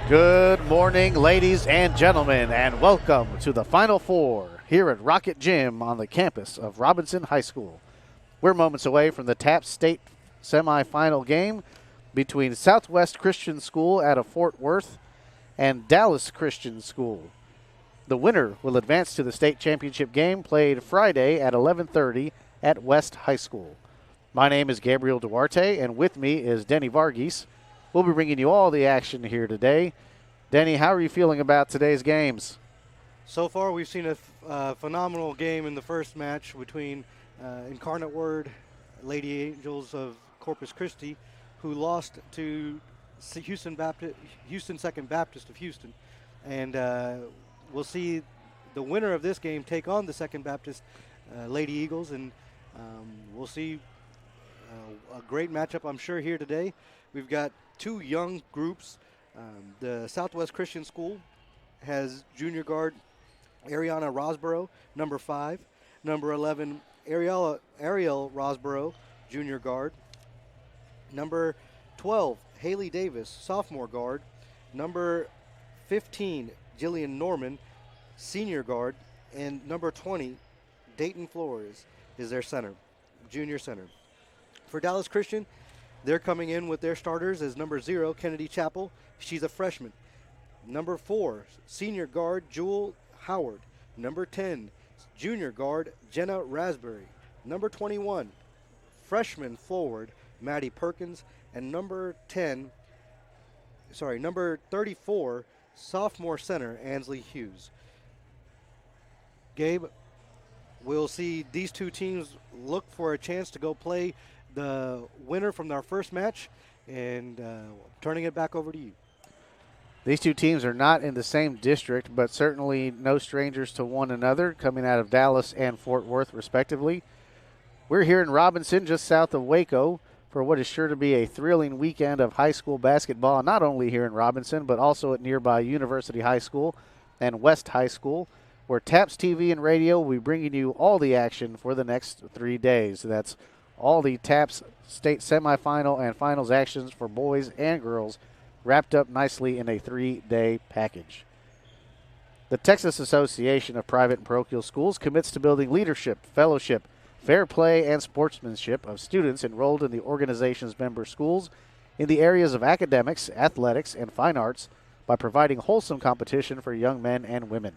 Good morning, ladies and gentlemen, and welcome to the Final Four here at Rocket Gym on the campus of Robinson High School. We're moments away from the TAPS State semifinal game between Southwest Christian School out of Fort Worth and Dallas Christian School. The winner will advance to the state championship game played Friday at 11:30 at West High School. My name is Gabriel Duarte, and with me is Denny Varghese. We'll be bringing you all the action here today. Denny, how are you feeling about today's games? So far, we've seen a phenomenal game in the first match between Incarnate Word, Lady Angels of Corpus Christi, who lost to Houston Second Baptist of Houston. And we'll see the winner of this game take on the Second Baptist Lady Eagles, and we'll see a great matchup, I'm sure, here today. We've got two young groups. The Southwest Christian School has junior guard Ariana Rosborough, number 5. Number 11, Ariel Rosborough, junior guard. Number 12, Haley Davis, sophomore guard. Number 15, Jillian Norman, senior guard. And number 20, Dayton Flores is their center, junior center. For Dallas Christian, they're coming in with their starters as number 0, Kennedy Chappell. She's a freshman. Number 4, senior guard Jewel Howard. Number 10, junior guard Jenna Raspberry. Number 21, freshman forward Maddie Perkins. And number 34, sophomore center Ansley Hughes. Gabe, we'll see these two teams look for a chance to go play the winner from our first match, and turning it back over to you. These two teams are not in the same district, but certainly no strangers to one another, coming out of Dallas and Fort Worth, respectively. We're here in Robinson, just south of Waco, for what is sure to be a thrilling weekend of high school basketball, not only here in Robinson, but also at nearby University High School and West High School, where TAPS TV and radio will be bringing you all the action for the next 3 days. That's all the TAPS state semifinal and finals actions for boys and girls wrapped up nicely in a 3-day package. The Texas Association of Private and Parochial Schools commits to building leadership, fellowship, fair play, and sportsmanship of students enrolled in the organization's member schools in the areas of academics, athletics, and fine arts by providing wholesome competition for young men and women.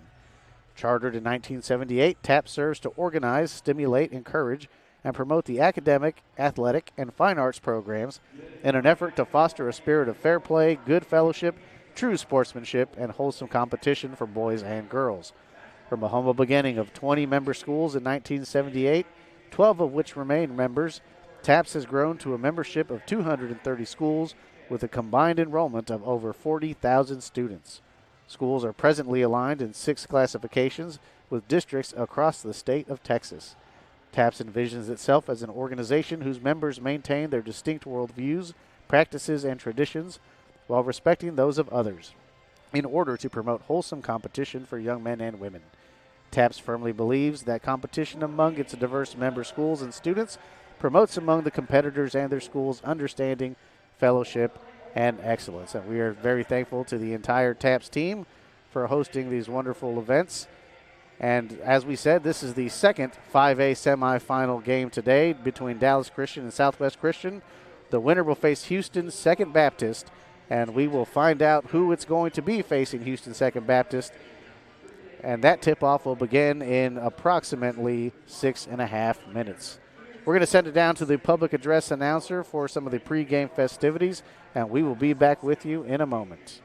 Chartered in 1978, TAPS serves to organize, stimulate, encourage, and promote the academic, athletic, and fine arts programs in an effort to foster a spirit of fair play, good fellowship, true sportsmanship, and wholesome competition for boys and girls. From a humble beginning of 20 member schools in 1978, 12 of which remain members, TAPS has grown to a membership of 230 schools with a combined enrollment of over 40,000 students. Schools are presently aligned in 6 classifications with districts across the state of Texas. TAPS envisions itself as an organization whose members maintain their distinct worldviews, practices, and traditions while respecting those of others in order to promote wholesome competition for young men and women. TAPS firmly believes that competition among its diverse member schools and students promotes among the competitors and their schools understanding, fellowship, and excellence. And we are very thankful to the entire TAPS team for hosting these wonderful events. And as we said, this is the second 5A semifinal game today between Dallas Christian and Southwest Christian. The winner will face Houston Second Baptist, and we will find out who it's going to be facing Houston Second Baptist. And that tip-off will begin in approximately 6.5 minutes. We're going to send it down to the public address announcer for some of the pregame festivities, and we will be back with you in a moment.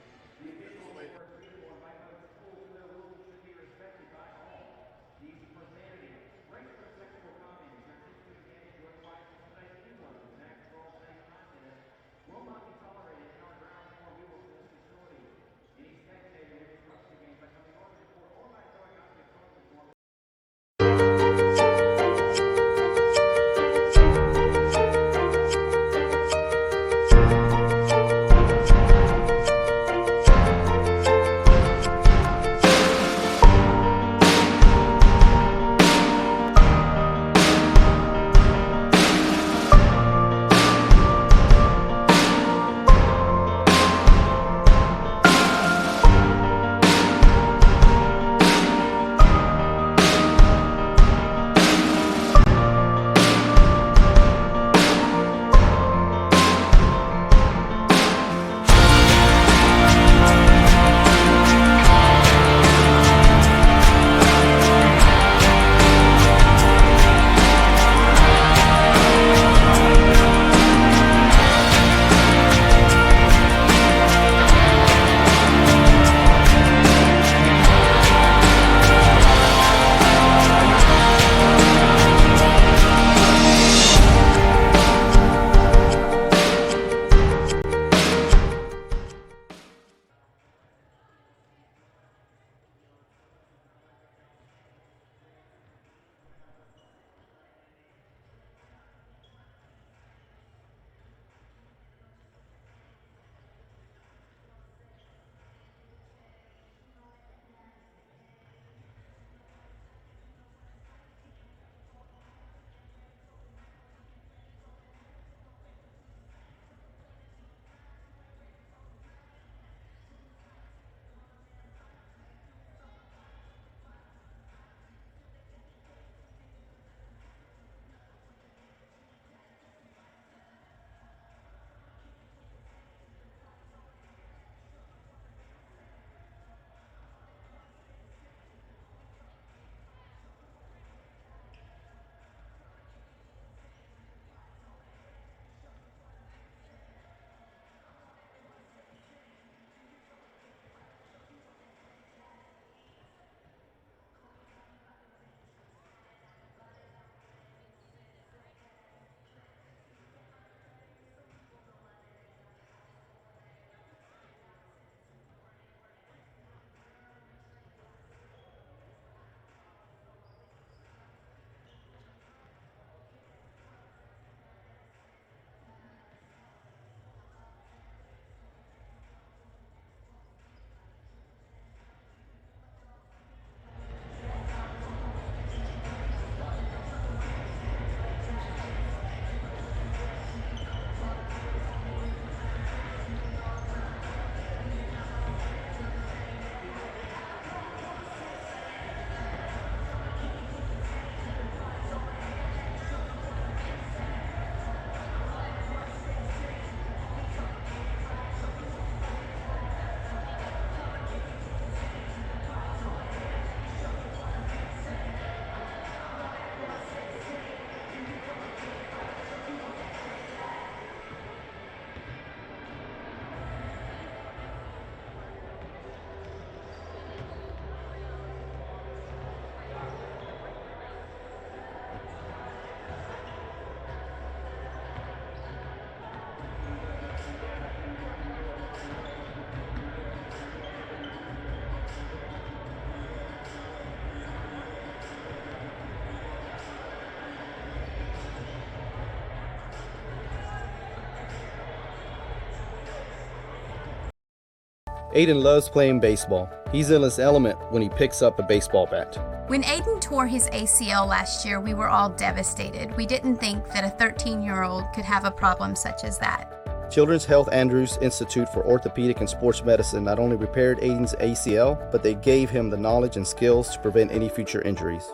Aiden loves playing baseball. He's in his element when he picks up a baseball bat. When Aiden tore his ACL last year, we were all devastated. We didn't think that a 13-year-old could have a problem such as that. Children's Health Andrews Institute for Orthopedic and Sports Medicine not only repaired Aiden's ACL, but they gave him the knowledge and skills to prevent any future injuries.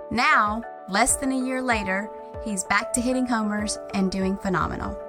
Now, less than a year later, he's back to hitting homers and doing phenomenal.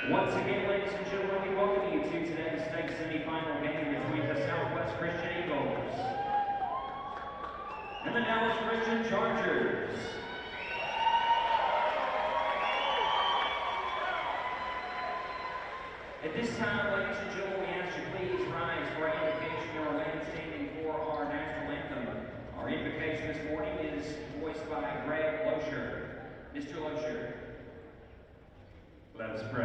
Once again, ladies and gentlemen, we welcome you to today's state semifinal game between the Southwest Christian Eagles and the Dallas Christian Chargers. At this time, ladies and gentlemen, we ask you please rise for our invocation or remain standing for our national anthem. Our invocation this morning is voiced by Greg Loescher. Mr. Loescher. Let us pray.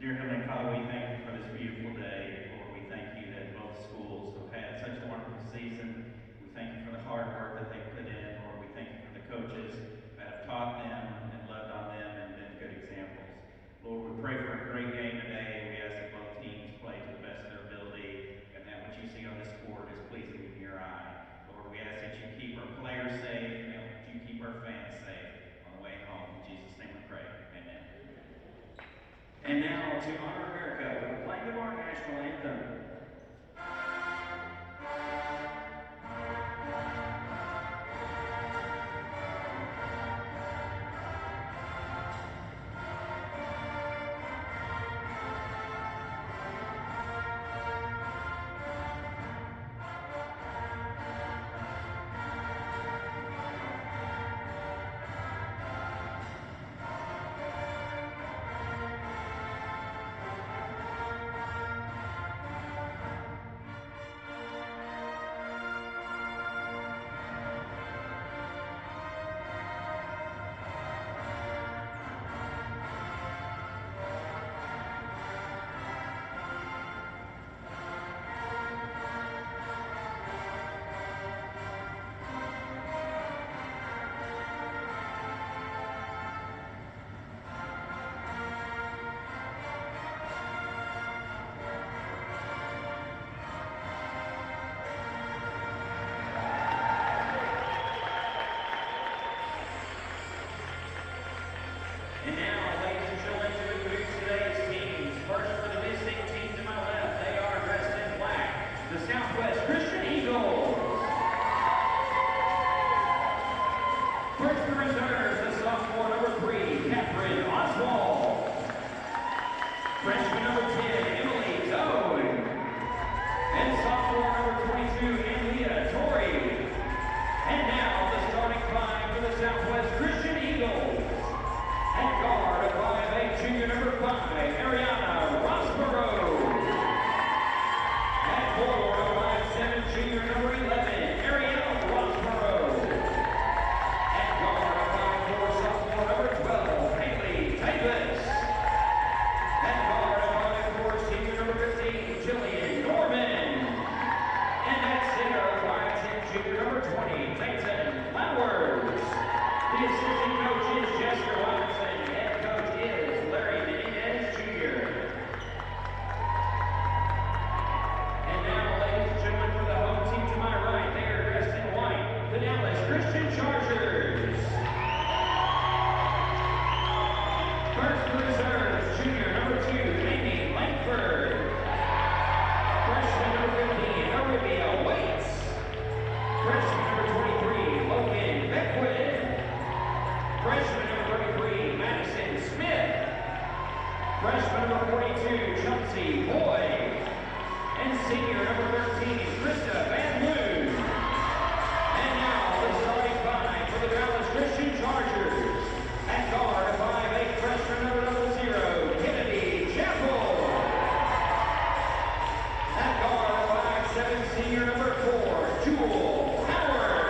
Dear Heavenly Father, we thank you for this beautiful day. Lord, we thank you that both schools have had such a wonderful season. We thank you for the hard work that they put in. Lord, we thank you for the coaches that have taught them and loved on them and been good examples. Lord, we pray for a great game today. We ask that both teams play to the best of their ability and that what you see on this court is pleasing in your eye. Lord, we ask that you keep our players safe and that you keep our fans safe on the way home. In Jesus' name we pray. Amen. And now, to honor America, with the playing of our national anthem. the reserves, junior number 2, Amy Langford. Freshman number 15, Olivia Waits. Freshman number 23, Logan Beckwith. Freshman number 33, Madison Smith. Freshman number 42, Chelsea Boyd. And senior number 13, Krista Van Loon. And now the starting five for the Dallas Christian Chargers. At guard, 5'8" freshman number 0, Kennedy Chapel. At guard, 5'7" senior number 4, Jewel Howard.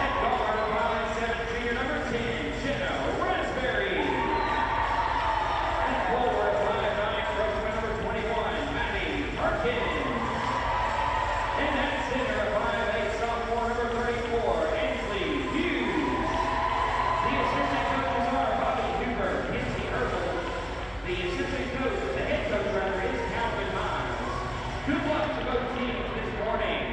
At guard, 5'7" junior number 10, Jenna Raspberry. At forward, 5'9" freshman number 21, Maddie Perkins. And at center, 5'8" sophomore number 34, Ainsley Hughes. The assistant coaches are Bobby Huber, Kinsey Earl. The assistant coach, the head coach rather, is Calvin Miles. Good luck to both teams this morning.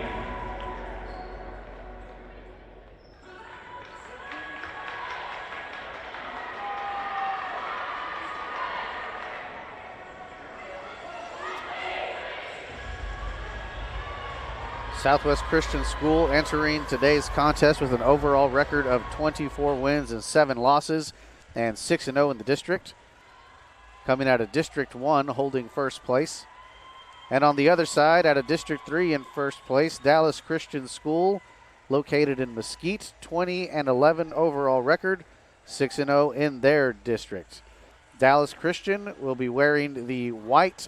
Southwest Christian School entering today's contest with an overall record of 24 wins and 7 losses and 6-0 in the district. Coming out of District 1, holding first place. And on the other side, out of District 3 in first place, Dallas Christian School, located in Mesquite, 20-11 overall record, 6-0 in their district. Dallas Christian will be wearing the white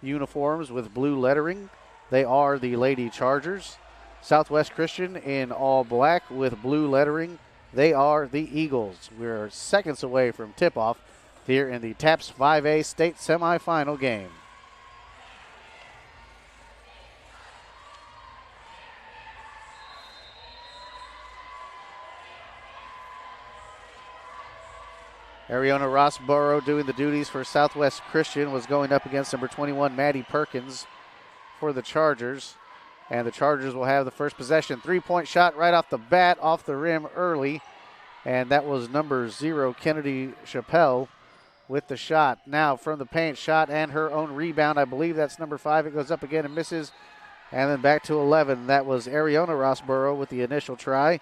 uniforms with blue lettering. They are the Lady Chargers. Southwest Christian in all black with blue lettering. They are the Eagles. We're seconds away from tip-off here in the TAPS 5A state semifinal game. Ariana Rossborough doing the duties for Southwest Christian was going up against number 21, Maddie Perkins, for the Chargers. And the Chargers will have the first possession. 3-point shot right off the bat, off the rim early. And that was number 0, Kennedy Chappelle, with the shot. Now from the paint, shot and her own rebound. I believe that's number 5. It goes up again and misses. And then back to 11. That was Ariana Rossborough with the initial try,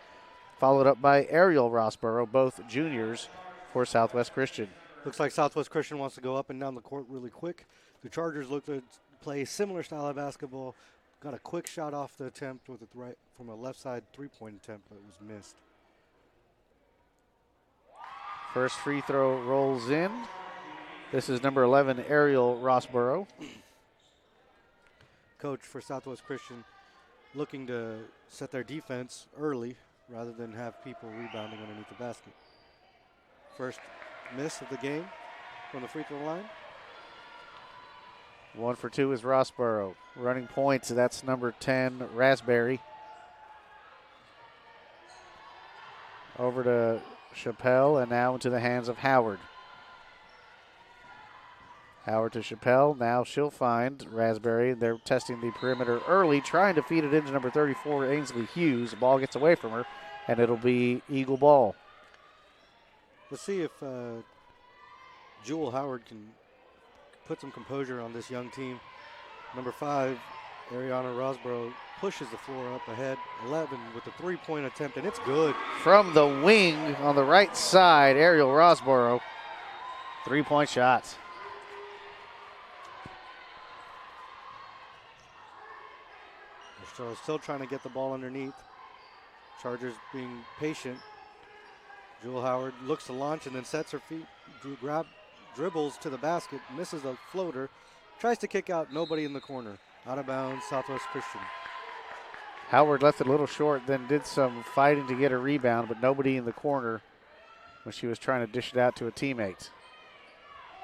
followed up by Ariel Rossborough, both juniors for Southwest Christian. Looks like Southwest Christian wants to go up and down the court really quick. The Chargers look to play a similar style of basketball. Got a quick shot off the attempt with a from a left side 3-point attempt, but it was missed. First free throw rolls in. This is number 11, Ariel Rossborough. Coach for Southwest Christian looking to set their defense early rather than have people rebounding underneath the basket. First miss of the game from the free throw line. 1 for 2 is Rossborough. Running points, that's number 10, Raspberry. Over to Chappelle, and now into the hands of Howard. Howard to Chappelle. Now she'll find Raspberry. They're testing the perimeter early, trying to feed it into number 34, Ainsley Hughes. The ball gets away from her, and it'll be Eagle ball. Let's see if Jewel Howard can put some composure on this young team. Number 5, Ariana Rossborough, pushes the floor up ahead. 11 with the 3-point attempt, and it's good. From the wing on the right side, Ariel Rossborough. 3-point shots. So still trying to get the ball underneath. Chargers being patient. Jewel Howard looks to launch and then sets her feet, dribbles to the basket, misses a floater, tries to kick out, nobody in the corner. Out of bounds, Southwest Christian. Howard left it a little short, then did some fighting to get a rebound, but nobody in the corner when she was trying to dish it out to a teammate.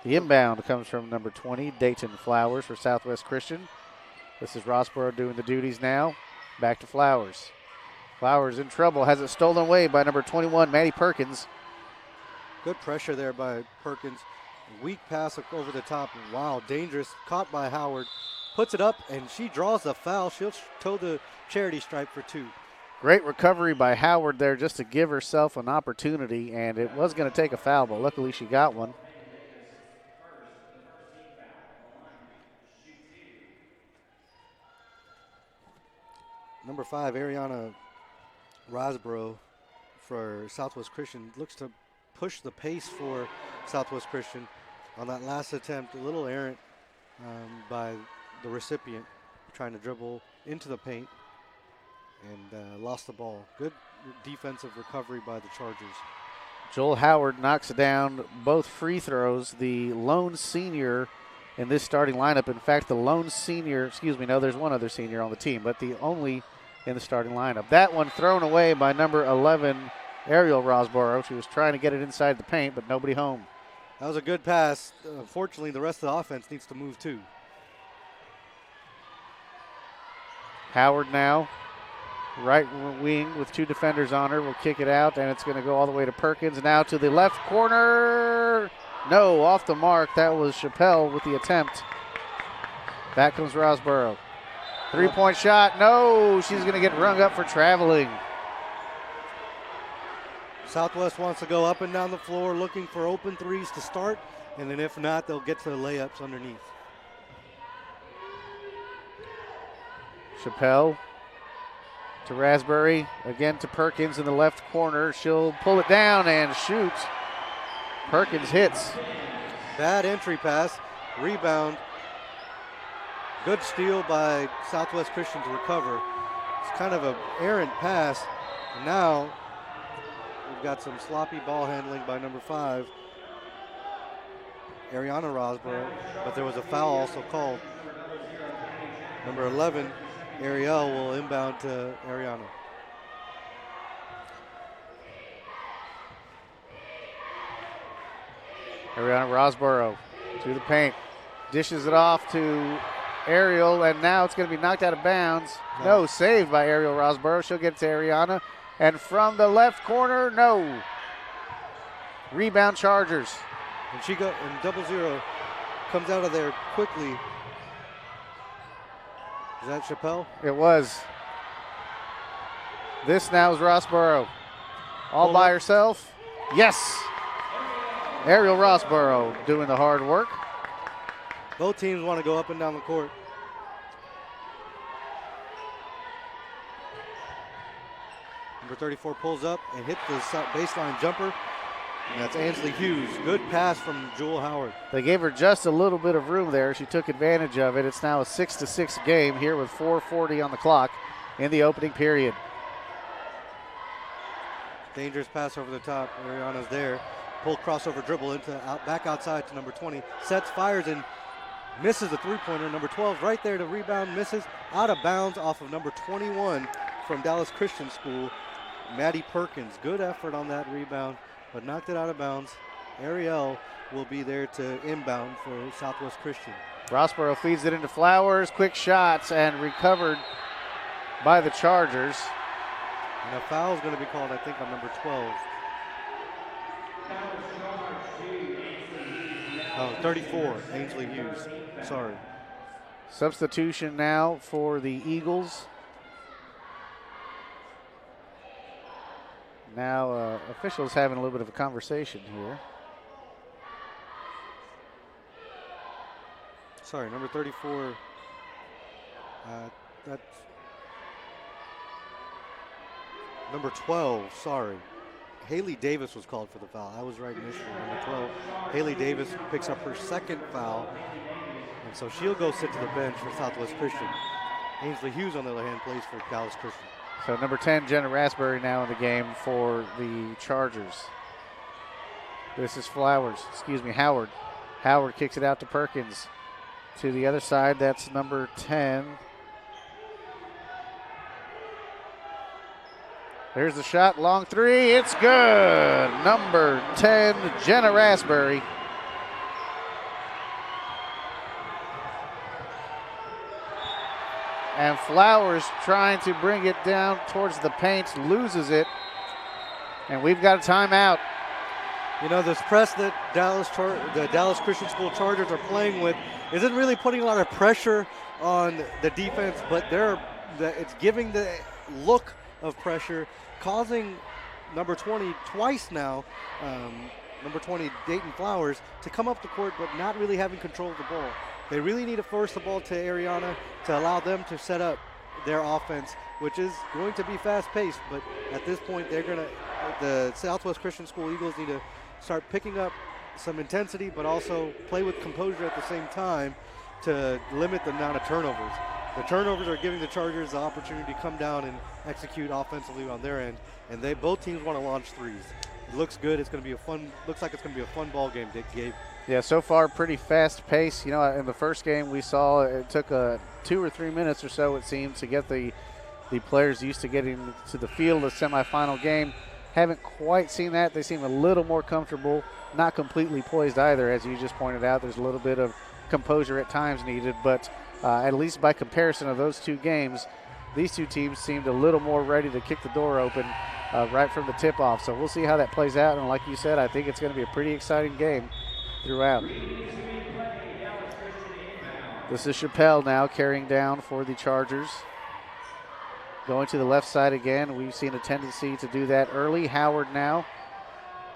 The inbound comes from number 20, Dayton Flowers for Southwest Christian. This is Rossborough doing the duties now. Back to Flowers. Flowers in trouble, has it stolen away by number 21, Maddie Perkins. Good pressure there by Perkins. Weak pass over the top. Wow, dangerous. Caught by Howard. Puts it up, and she draws the foul. She'll toe the charity stripe for 2. Great recovery by Howard there just to give herself an opportunity, and it was going to take a foul, but luckily she got one. Number 5, Ariana Rosborough for Southwest Christian looks to push the pace for Southwest Christian on that last attempt. A little errant by the recipient, trying to dribble into the paint and lost the ball. Good defensive recovery by the Chargers. Joel Howard knocks down both free throws. The lone senior in this starting lineup. In fact, the lone senior, there's one other senior on the team, but the only in the starting lineup. That one thrown away by number 11, Ariel Rosborough. She was trying to get it inside the paint, but nobody home. That was a good pass. Unfortunately, the rest of the offense needs to move too. Howard now, right wing with 2 defenders on her, will kick it out, and it's going to go all the way to Perkins. Now to the left corner. No, off the mark. That was Chappelle with the attempt. Back comes Rosborough. 3-point shot. No, she's going to get rung up for traveling. Southwest wants to go up and down the floor looking for open threes to start, and then if not, they'll get to the layups underneath. Chappelle to Raspberry, again to Perkins in the left corner. She'll pull it down and shoot. Perkins hits. Bad entry pass, rebound. Good steal by Southwest Christian to recover. It's kind of an errant pass. And now we've got some sloppy ball handling by number 5, Ariana Rosborough, but there was a foul also called. Number 11, Ariel, will inbound to Ariana. Ariana Rosborough to the paint. Dishes it off to Ariel, and now it's going to be knocked out of bounds. No, saved by Ariel Rosborough. She'll get it to Ariana. And from the left corner, no. Rebound Chargers. And she got in 0-0, comes out of there quickly. Is that Chappelle? It was. This now is Rosborough. All by herself. Yes. Ariel Rosborough doing the hard work. Both teams want to go up and down the court. Number 34 pulls up and hits the baseline jumper. And that's Ansley Hughes. Good pass from Jewel Howard. They gave her just a little bit of room there. She took advantage of it. It's now a 6-6 game here with 4:40 on the clock in the opening period. Dangerous pass over the top. Ariana's there. Pull crossover dribble into back outside to number 20. Sets, fires, and misses the three-pointer. Number 12 right there to rebound, misses out of bounds off of number 21 from Dallas Christian School, Maddie Perkins. Good effort on that rebound, but knocked it out of bounds. Ariel will be there to inbound for Southwest Christian. Rosborough feeds it into Flowers. Quick shots and recovered by the Chargers. And a foul is going to be called, I think, on number 12. 34, Ainsley Hughes. Sorry. Substitution now for the Eagles. Now officials having a little bit of a conversation here. Sorry, number 34. That's number 12. Sorry. Haley Davis was called for the foul. I was right initially. Number 12. Haley Davis picks up her second foul. And so she'll go sit to the bench for Southwest Christian. Ainsley Hughes, on the other hand, plays for Dallas Christian. So number 10, Jenna Raspberry now in the game for the Chargers. This is Howard. Howard kicks it out to Perkins. To the other side, that's number 10. There's the shot, long three, it's good. Number 10, Jenna Raspberry. And Flowers trying to bring it down towards the paint, loses it. And we've got a timeout. You know, this press that the Dallas Christian School Chargers are playing with isn't really putting a lot of pressure on the defense, but it's giving the look of pressure, causing number 20 twice now, number 20 Dayton Flowers, to come up the court but not really having control of the ball. They really need to force the ball to Ariana to allow them to set up their offense, which is going to be fast-paced. But at this point, the Southwest Christian School Eagles need to start picking up some intensity, but also play with composure at the same time to limit the amount of turnovers. The turnovers are giving the Chargers the opportunity to come down and execute offensively on their end, and both teams want to launch threes. It looks good. It's going to be looks like it's going to be a fun ball game, Gabe. Yeah, so far pretty fast pace. You know, in the first game we saw it took 2 or 3 minutes or so, it seemed, to get the players used to getting to the field of the semifinal game. Haven't quite seen that. They seem a little more comfortable, not completely poised either, as you just pointed out. There's a little bit of composure at times needed, but at least by comparison of those two games, these two teams seemed a little more ready to kick the door open right from the tip-off. So we'll see how that plays out, and like you said, I think it's going to be a pretty exciting game throughout. This is Chappelle now carrying down for the Chargers. Going to the left side again. We've seen a tendency to do that early. Howard now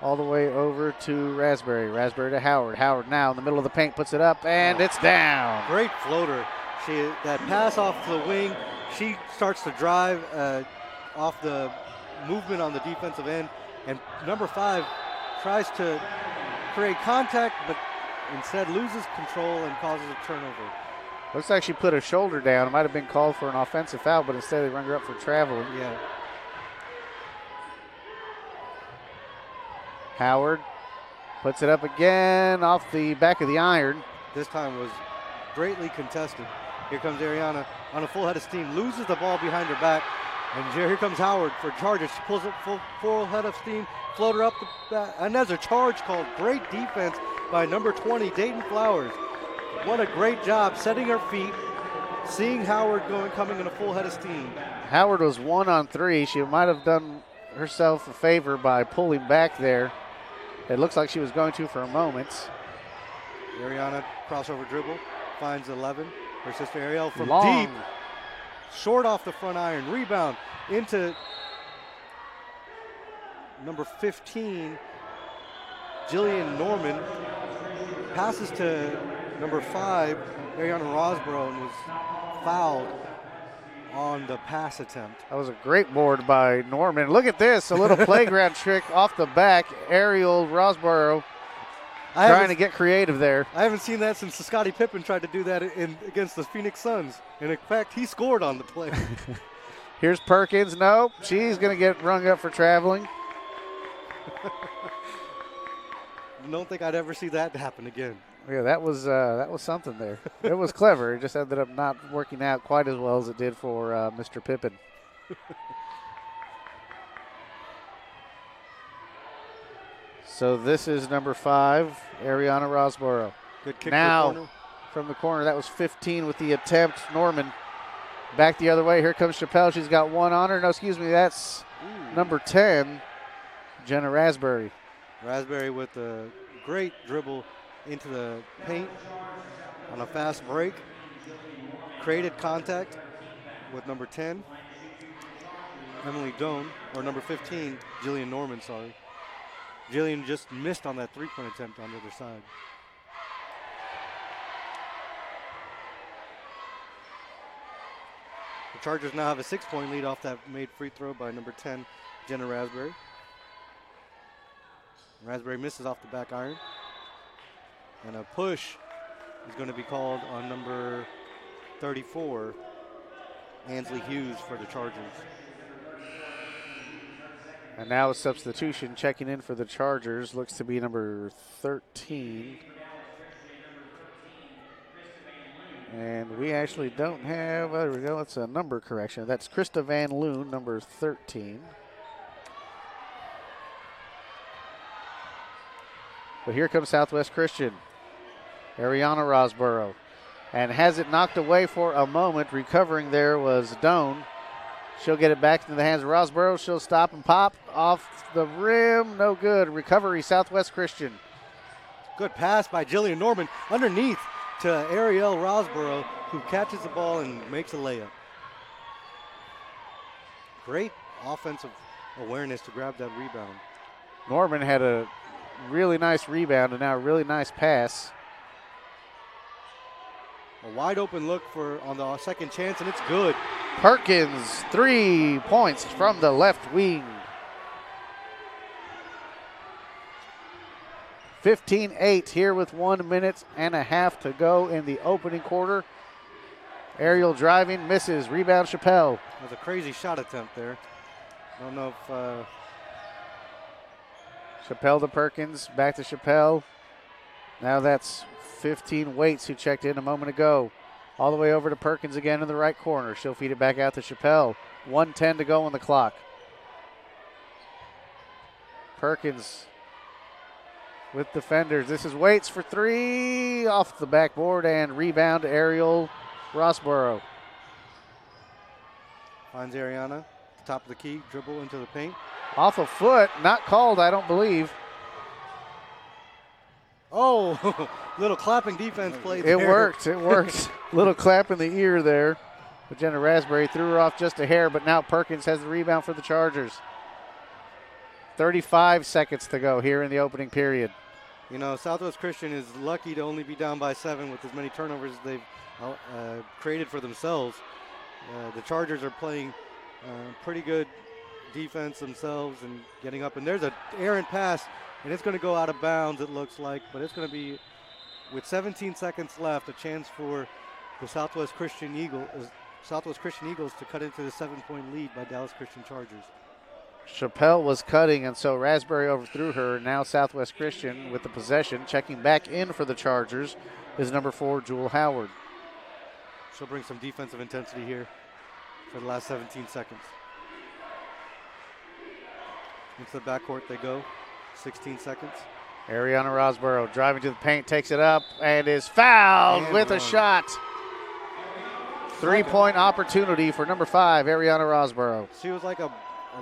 all the way over to Raspberry. Raspberry to Howard. Howard now in the middle of the paint, puts it up, and it's down. Great floater. That pass off the wing, she starts to drive off the movement on the defensive end, and number 5 tries to create contact, but instead loses control and causes a turnover. Looks like she put her shoulder down. It might have been called for an offensive foul, but instead they run her up for traveling. Yeah. Howard puts it up again off the back of the iron. This time was greatly contested. Here comes Ariana on a full head of steam, loses the ball behind her back, and here comes Howard for Chargers. She pulls up full head of steam, floater up the back, and there's a charge called. Great defense by number 20, Dayton Flowers. What a great job setting her feet, seeing Howard coming in a full head of steam. Howard was 1 on 3. She might have done herself a favor by pulling back there. It looks like she was going to for a moment. Ariana crossover dribble, finds 11. Her sister Ariel from Long. deep, short off the front iron, rebound into number 15, Jillian Norman. Passes to number 5, Ariana Rosborough, and was fouled on the pass attempt. That was a great board by Norman. Look at this, a little playground trick off the back. Ariel Rosborough trying to get creative there. I haven't seen that since Scottie Pippen tried to do that against the Phoenix Suns. And in fact, he scored on the play. Here's Perkins. Nope, she's going to get rung up for traveling. I don't think I'd ever see that happen again. Yeah, that was something there. It was clever. It just ended up not working out quite as well as it did for Mr. Pippen. So this is number 5, Ariana Rosborough. Good kick now to the corner. from the corner. That was 15 with the attempt. Norman back the other way. Here comes Chappelle. She's got 1 on her. No, excuse me. That's number 10, Jenna Raspberry. Raspberry with a great dribble into the paint on a fast break. Created contact with number 10, Emily Doan, or number 15, Jillian Norman, sorry. Jillian just missed on that three-point attempt on the other side. The Chargers now have a 6-point lead off that made free throw by number 10, Jenna Raspberry. Raspberry misses off the back iron. And a push is going to be called on number 34, Ansley Hughes, for the Chargers. And now a substitution checking in for the Chargers. Looks to be number 13. And we actually don't have, there we go, it's a number correction. That's Krista Van Loon, number 13. But here comes Southwest Christian. Ariana Rosborough. And has it knocked away for a moment. Recovering there was Doan. She'll get it back into the hands of Rosborough. She'll stop and pop off the rim. No good. Recovery, Southwest Christian. Good pass by Jillian Norman underneath to Ariel Rosborough, who catches the ball and makes a layup. Great offensive awareness to grab that rebound. Norman had a really nice rebound and now a really nice pass. A wide open look on the second chance, and it's good. Perkins, 3 points from the left wing. 15-8 here with 1 minute and a half to go in the opening quarter. Aerial driving, misses. Rebound, Chappelle. That was a crazy shot attempt there. I don't know if Chappelle to Perkins, back to Chappelle. Now that's 15 Waits who checked in a moment ago. All the way over to Perkins again in the right corner. She'll feed it back out to Chappelle. 1:10 to go on the clock. Perkins with defenders. This is Waits for 3 off the backboard and rebound Ariel Rossborough. finds Ariana, top of the key, dribble into the paint. Off a foot, not called, I don't believe. Oh, little clapping defense play there. It worked. Little clap in the ear there. But Jenna Raspberry threw her off just a hair, but now Perkins has the rebound for the Chargers. 35 seconds to go here in the opening period. You know, Southwest Christian is lucky to only be down by 7 with as many turnovers as they've created for themselves. The Chargers are playing pretty good defense themselves and getting up. And there's an errant pass, and it's going to go out of bounds, it looks like. But it's going to be, with 17 seconds left, a chance for the Southwest Christian Eagles to cut into the 7-point lead by Dallas Christian Chargers. Chappelle was cutting, and so Raspberry overthrew her. Now Southwest Christian with the possession. Checking back in for the Chargers is number 4, Jewel Howard. She'll bring some defensive intensity here for the last 17 seconds. Into the backcourt they go. 16 seconds. Ariana Rosborough driving to the paint, takes it up, and is fouled And with one. a shot. 3-point opportunity for number 5, Ariana Rosborough. She was like a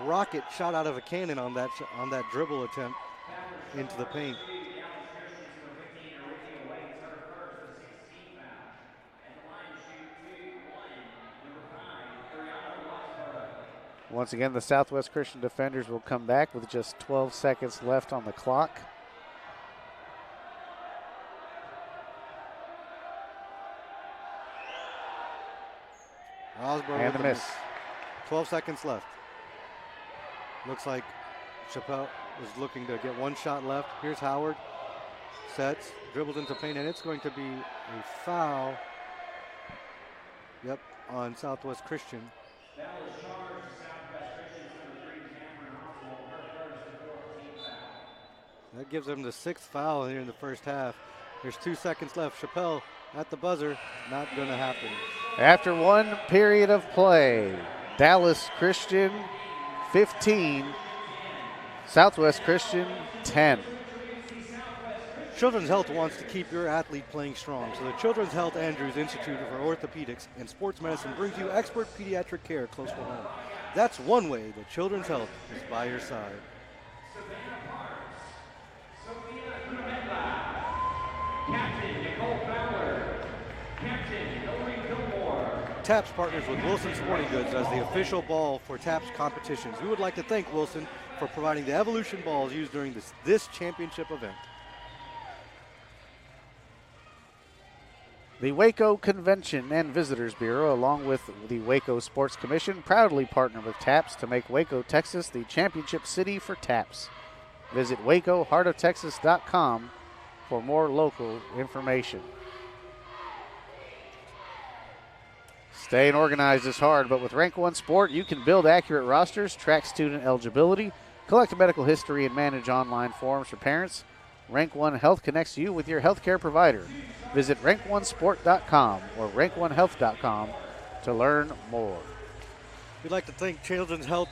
rocket shot out of a cannon on that dribble attempt into the paint. Once again, the Southwest Christian defenders will come back with just 12 seconds left on the clock. Osborne And with the miss. 12 seconds left. Looks like Chappelle is looking to get one shot left. Here's Howard. Sets, dribbles into paint, and it's going to be a foul. Yep, on Southwest Christian. That gives them the 6th foul here in the first half. There's 2 seconds left. Chappelle at the buzzer. Not going to happen. After one period of play, Dallas Christian 15, Southwest Christian 10. Children's Health wants to keep your athlete playing strong, so the Children's Health Andrews Institute for Orthopedics and Sports Medicine brings you expert pediatric care close to home. That's one way that Children's Health is by your side. Captain Nicole Fowler. Captain Hillary Gilmore. TAPS partners with Wilson Sporting Goods as the official ball for TAPS competitions. We would like to thank Wilson for providing the Evolution balls used during this championship event. The Waco Convention and Visitors Bureau, along with the Waco Sports Commission, proudly partner with TAPS to make Waco, Texas, the championship city for TAPS. Visit WacoHeartOfTexas.com for more local information. Staying organized is hard, but with Rank 1 Sport, you can build accurate rosters, track student eligibility, collect medical history, and manage online forms for parents. Rank 1 Health connects you with your healthcare provider. Visit rank1sport.com or rank1health.com to learn more. We'd like to thank Children's Health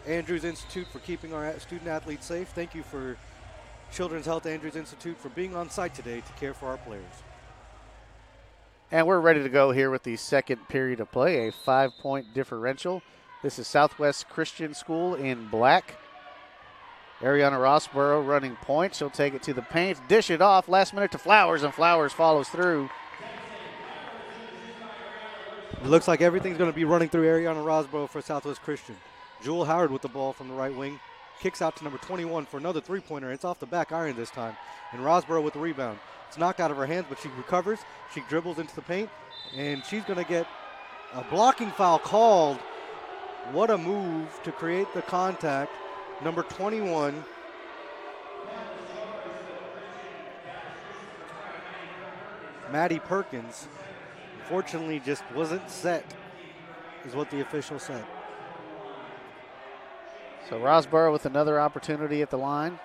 Andrews Institute for keeping our student athletes safe. Thank you for Children's Health Andrews Institute for being on site today to care for our players. And we're ready to go here with the second period of play, a 5-point differential. This is Southwest Christian School in black. Ariana Rossborough running point. She'll take it to the paint, dish it off, last minute to Flowers, and Flowers follows through. It looks like everything's going to be running through Ariana Rosborough for Southwest Christian. Jewel Howard with the ball from the right wing. Kicks out to number 21 for another three-pointer. It's off the back iron this time. And Rosborough with the rebound. It's knocked out of her hands, but she recovers. She dribbles into the paint, and she's going to get a blocking foul called. What a move to create the contact. Number 21. Maddie Perkins, unfortunately, just wasn't set, is what the official said. So Rosborough with another opportunity at the line.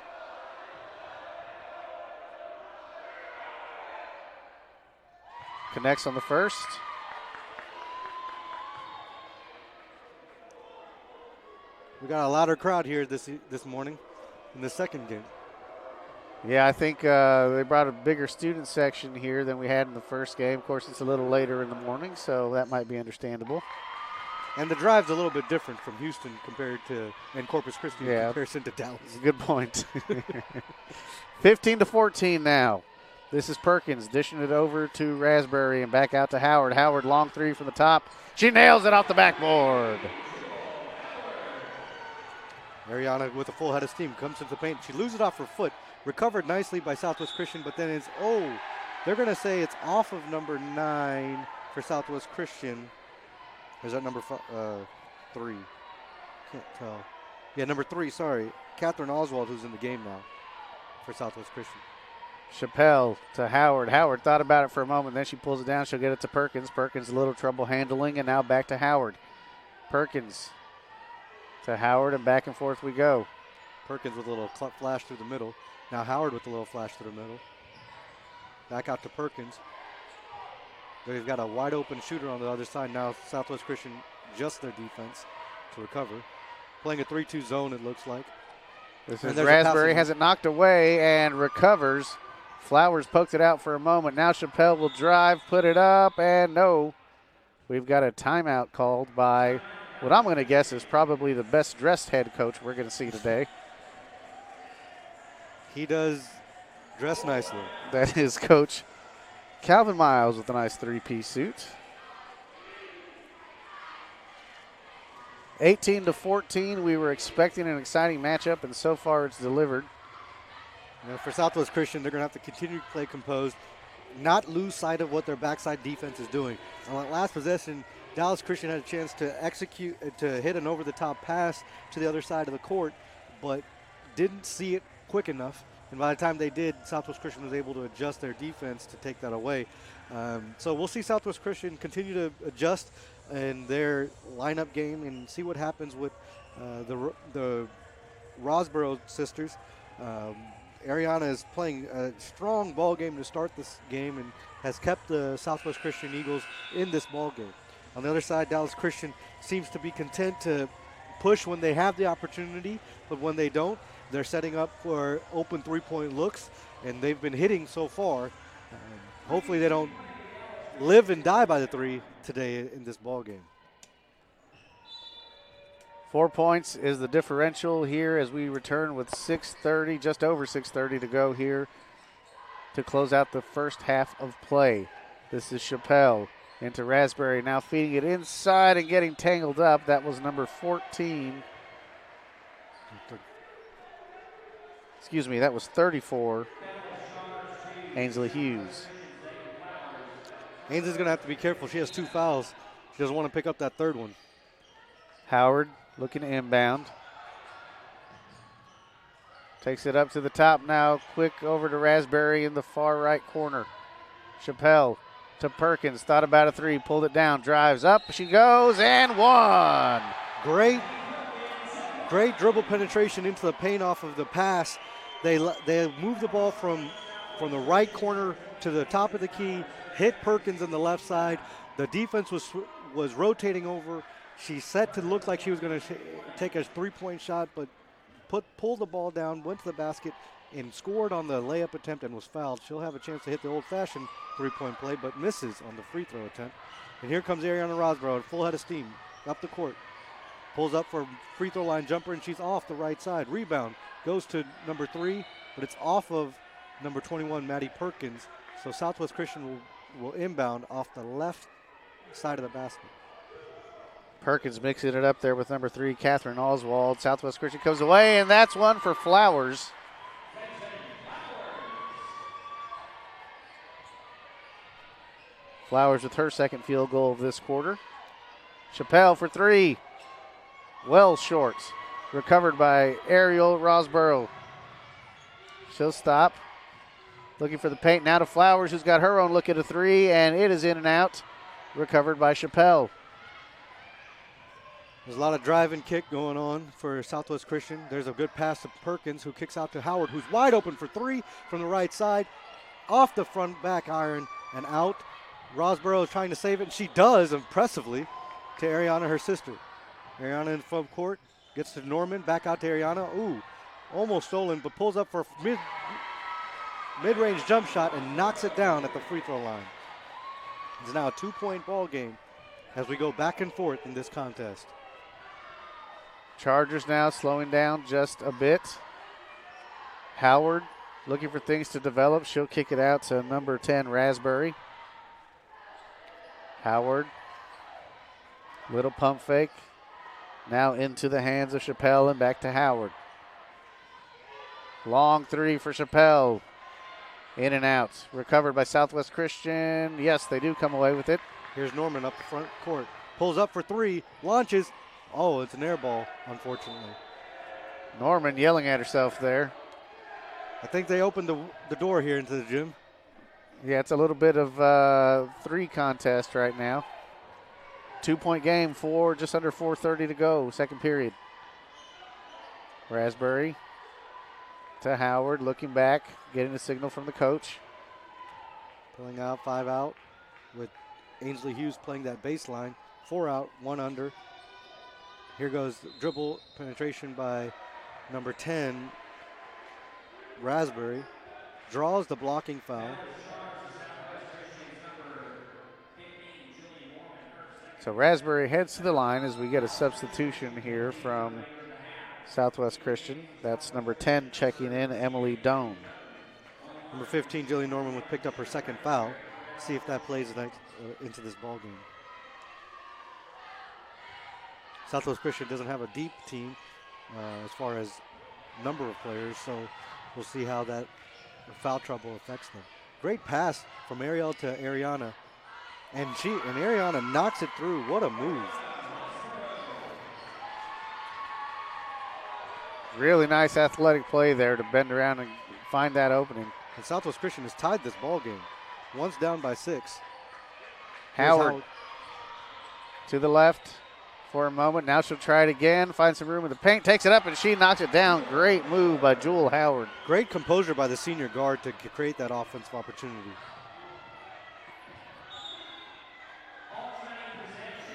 Connects on the first. We got a louder crowd here this morning in the second game. Yeah, I think they brought a bigger student section here than we had in the first game. Of course, it's a little later in the morning, so that might be understandable. And the drive's a little bit different from Houston and Corpus Christi in comparison to Dallas. Good point. 15-14 now. This is Perkins dishing it over to Raspberry and back out to Howard. Howard, long three from the top. She nails it off the backboard. Ariana with a full head of steam comes to the paint. She loses it off her foot. Recovered nicely by Southwest Christian, but then they're going to say it's off of number 9 for Southwest Christian. Or is that number 3? Can't tell. Yeah, number 3, sorry. Catherine Oswald, who's in the game now for Southwest Christian. Chappelle to Howard. Howard thought about it for a moment, then she pulls it down. She'll get it to Perkins. Perkins a little trouble handling, and now back to Howard. Perkins to Howard, and back and forth we go. Perkins with a little flash through the middle. Now Howard with a little flash through the middle. Back out to Perkins. They've got a wide open shooter on the other side. Now Southwest Christian adjusts their defense to recover. Playing a 3-2 zone, it looks like. This is Raspberry has it knocked away and recovers. Flowers poked it out for a moment. Now Chappelle will drive, put it up, and no. We've got a timeout called by what I'm going to guess is probably the best dressed head coach we're going to see today. He does dress nicely. That is Coach Calvin Miles with a nice three-piece suit. 18-14, we were expecting an exciting matchup, and so far it's delivered. For Southwest Christian, they're going to have to continue to play composed, not lose sight of what their backside defense is doing. On that last possession, Dallas Christian had a chance to hit an over-the-top pass to the other side of the court, but didn't see it quick enough. And by the time they did, Southwest Christian was able to adjust their defense to take that away. So we'll see Southwest Christian continue to adjust in their lineup game and see what happens with the Rosborough sisters. Ariana is playing a strong ball game to start this game and has kept the Southwest Christian Eagles in this ball game. On the other side, Dallas Christian seems to be content to push when they have the opportunity, but when they don't, they're setting up for open three-point looks, and they've been hitting so far. Hopefully they don't live and die by the three today in this ball game. 4 points is the differential here as we return with 6:30, just over 6:30 to go here to close out the first half of play. This is Chappelle into Raspberry, now feeding it inside and getting tangled up. That was number 14. Excuse me, that was 34, Ainsley Hughes. Ainsley's going to have to be careful. She has 2 fouls. She doesn't want to pick up that third one. Howard looking to inbound. Takes it up to the top now. Quick over to Raspberry in the far right corner. Chappelle to Perkins. Thought about a three. Pulled it down. Drives up. She goes and one. Great dribble penetration into the paint off of the pass. They moved the ball from the right corner to the top of the key. Hit Perkins on the left side. The defense was rotating over. She set to look like she was going to take a three-point shot, but pulled the ball down, went to the basket, and scored on the layup attempt and was fouled. She'll have a chance to hit the old-fashioned three-point play, but misses on the free throw attempt. And here comes Ariana Rosborough, full head of steam, up the court. Pulls up for free throw line jumper, and she's off the right side. Rebound goes to number 3, but it's off of number 21, Maddie Perkins. So Southwest Christian will inbound off the left side of the basket. Perkins mixing it up there with number 3, Catherine Oswald. Southwest Christian comes away, and that's one for Flowers. Flowers with her second field goal of this quarter. Chappelle for 3. Well short. Recovered by Ariel Rosborough. She'll stop. Looking for the paint. Now to Flowers, who's got her own look at a 3, and it is in and out. Recovered by Chappelle. There's a lot of drive and kick going on for Southwest Christian. There's a good pass to Perkins, who kicks out to Howard, who's wide open for 3 from the right side. Off the front back iron and out. Rosborough is trying to save it, and she does impressively to Ariana, her sister. Ariana in front court, gets to Norman, back out to Ariana. Ooh, almost stolen, but pulls up for a mid-range jump shot and knocks it down at the free throw line. It's now a 2-point ball game as we go back and forth in this contest. Chargers now slowing down just a bit. Howard looking for things to develop. She'll kick it out to number 10, Raspberry. Howard, little pump fake. Now into the hands of Chappelle and back to Howard. Long 3 for Chappelle. In and out. Recovered by Southwest Christian. Yes, they do come away with it. Here's Norman up the front court. Pulls up for 3, launches. Oh, it's an air ball, unfortunately. Norman yelling at herself there. I think they opened the door here into the gym. Yeah, it's a little bit of 3 contest right now. 2-point game for just under 4:30 to go, second period. Raspberry to Howard, looking back, getting a signal from the coach. Pulling out, 5 out, with Ainsley Hughes playing that baseline. 4 out, 1 under. Here goes dribble penetration by number 10, Raspberry. Draws the blocking foul. So Raspberry heads to the line as we get a substitution here from Southwest Christian. That's number 10 checking in, Emily Doan. Number 15, Jillian Norman, picked up her second foul. See if that plays into this ball game. Southwest Christian doesn't have a deep team as far as number of players, so we'll see how that foul trouble affects them. Great pass from Ariel to Ariana, and Ariana knocks it through. What a move. Really nice athletic play there to bend around and find that opening. And Southwest Christian has tied this ball game. One's down by 6. Howard to the left for a moment. Now she'll try it again, find some room in the paint, takes it up, and she knocks it down. Great move by Jewel Howard. Great composure by the senior guard to create that offensive opportunity.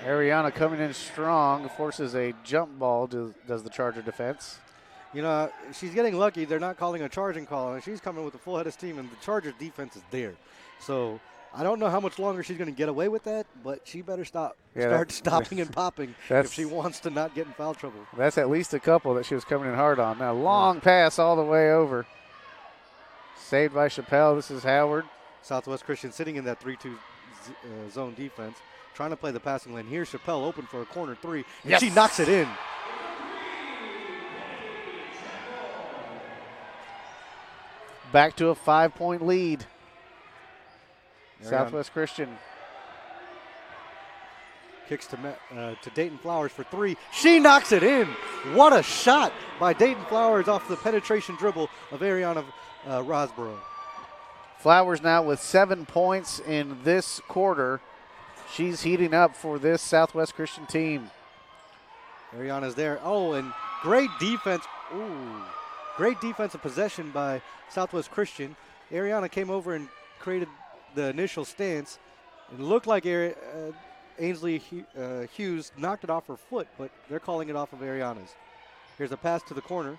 Ariana coming in strong, forces a jump ball, does the Charger defense. You know, she's getting lucky. They're not calling a charging call, and she's coming with a full head of steam, and the Chargers defense is there. So I don't know how much longer she's going to get away with that, but she better start stopping and popping if she wants to not get in foul trouble. That's at least a couple that she was coming in hard on. Now, long pass all the way over. Saved by Chappelle. This is Howard. Southwest Christian sitting in that 3-2 zone defense, trying to play the passing lane. Here's Chappelle open for a corner 3, and she knocks it in. Back to a 5-point lead. Ariana. Southwest Christian. Kicks to Dayton Flowers for 3. She knocks it in. What a shot by Dayton Flowers off the penetration dribble of Ariana Rosborough. Flowers now with 7 points in this quarter. She's heating up for this Southwest Christian team. Ariana's there. Oh, and great defense. Ooh, great defensive possession by Southwest Christian. Ariana came over and created the initial stance. It looked like Ainsley Hughes knocked it off her foot, but they're calling it off of Ariana's. Here's a pass to the corner.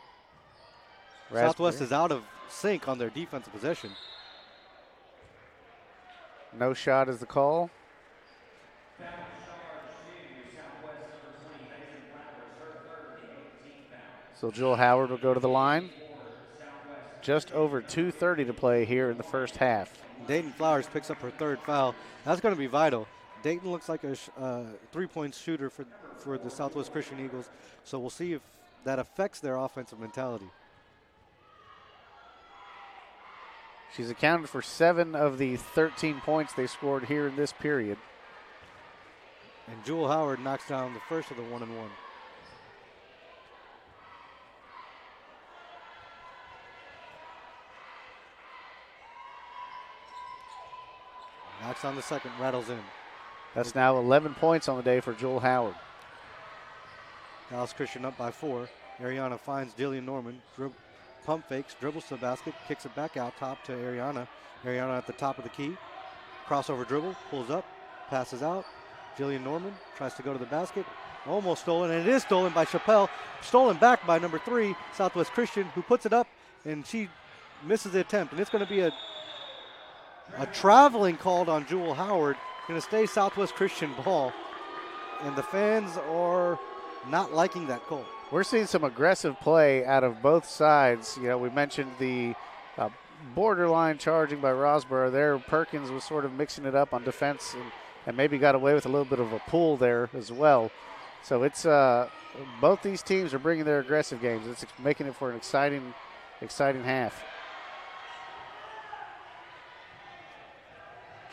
Raspberry. Southwest is out of sync on their defensive possession. No shot is the call. So Jewel Howard will go to the line. Just over 2:30 to play here in the first half. Dayton Flowers picks up her 3rd foul. That's going to be vital. Dayton looks like a 3-point shooter for the Southwest Christian Eagles. So we'll see if that affects their offensive mentality. She's accounted for 7 of the 13 points they scored here in this period. And Jewel Howard knocks down the first of the 1-and-1. Knocks on the second, rattles in. That's now 11 points on the day for Jewel Howard. Dallas Christian up by 4. Ariana finds Jillian Norman. Pump fakes, dribbles to the basket, kicks it back out top to Ariana. Ariana at the top of the key. Crossover dribble, pulls up, passes out. Jillian Norman tries to go to the basket. Almost stolen, and it is stolen by Chappelle. Stolen back by number 3, Southwest Christian, who puts it up, and she misses the attempt. And it's going to be a traveling called on Jewel Howard. Going to stay Southwest Christian ball. And the fans are not liking that call. We're seeing some aggressive play out of both sides. You know, we mentioned the borderline charging by Rosborough there. Perkins was sort of mixing it up on defense and maybe got away with a little bit of a pull there as well. So it's both these teams are bringing their aggressive games. It's making it for an exciting half.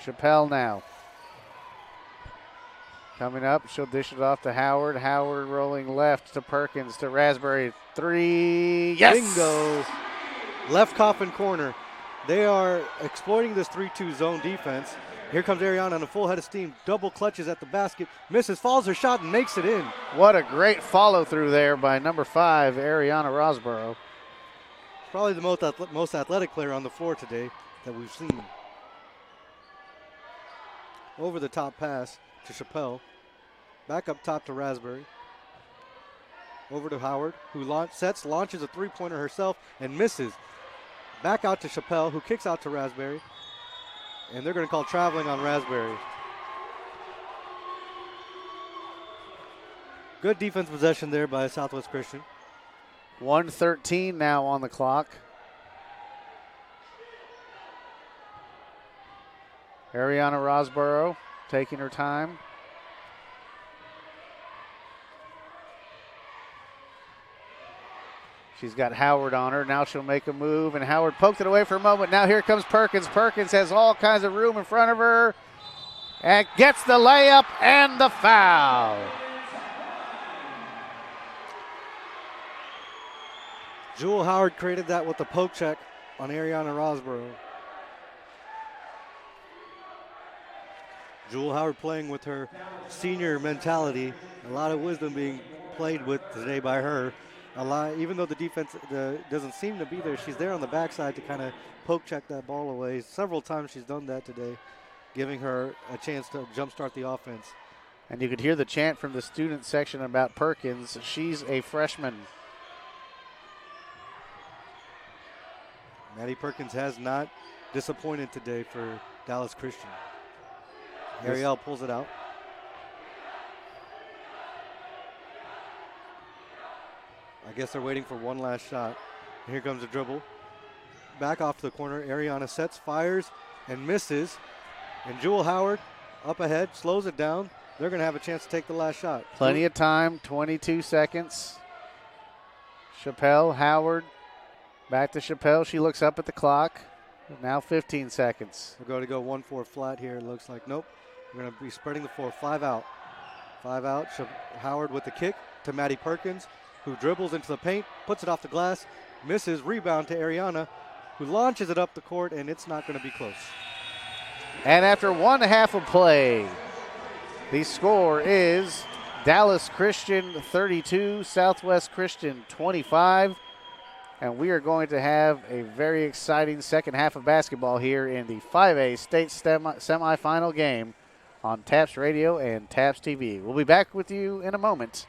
Chappelle now. Coming up, she'll dish it off to Howard. Howard rolling left to Perkins to Raspberry. 3, yes! Bingo. Left coffin corner. They are exploiting this 3-2 zone defense. Here comes Ariana on a full head of steam. Double clutches at the basket. Misses, follows her shot, and makes it in. What a great follow through there by number 5, Ariana Rosborough. Probably the most athletic player on the floor today that we've seen. Over the top pass to Chappelle. Back up top to Raspberry. Over to Howard, who launches a three-pointer herself and misses. Back out to Chappelle, who kicks out to Raspberry. And they're going to call traveling on Raspberry. Good defense possession there by Southwest Christian. 1:13 now on the clock. Ariana Rosborough taking her time. She's got Howard on her. Now she'll make a move, and Howard poked it away for a moment. Now here comes Perkins. Perkins has all kinds of room in front of her and gets the layup and the foul. Jewel Howard created that with the poke check on Ariana Rosborough. Jewel Howard playing with her senior mentality. A lot of wisdom being played with today by her. Even though the defense doesn't seem to be there, she's there on the backside to kind of poke check that ball away. Several times she's done that today, giving her a chance to jumpstart the offense. And you could hear the chant from the student section about Perkins. She's a freshman. Maddie Perkins has not disappointed today for Dallas Christian. Ariel pulls it out. I guess they're waiting for one last shot. And here comes the dribble. Back off to the corner. Ariana sets, fires, and misses. And Jewel Howard up ahead, slows it down. They're going to have a chance to take the last shot. Plenty of time, 22 seconds. Chappelle, Howard, back to Chappelle. She looks up at the clock. Now 15 seconds. We're going to go 1-4 flat here. It looks like, nope. We're going to be spreading the floor. 5 out. 5 out. Howard with the kick to Maddie Perkins, who dribbles into the paint, puts it off the glass, misses, rebound to Ariana, who launches it up the court, and it's not going to be close. And after 1/2 of play, the score is Dallas Christian 32, Southwest Christian 25. And we are going to have a very exciting second half of basketball here in the 5A state semifinal game on TAPS Radio and TAPS TV. We'll be back with you in a moment.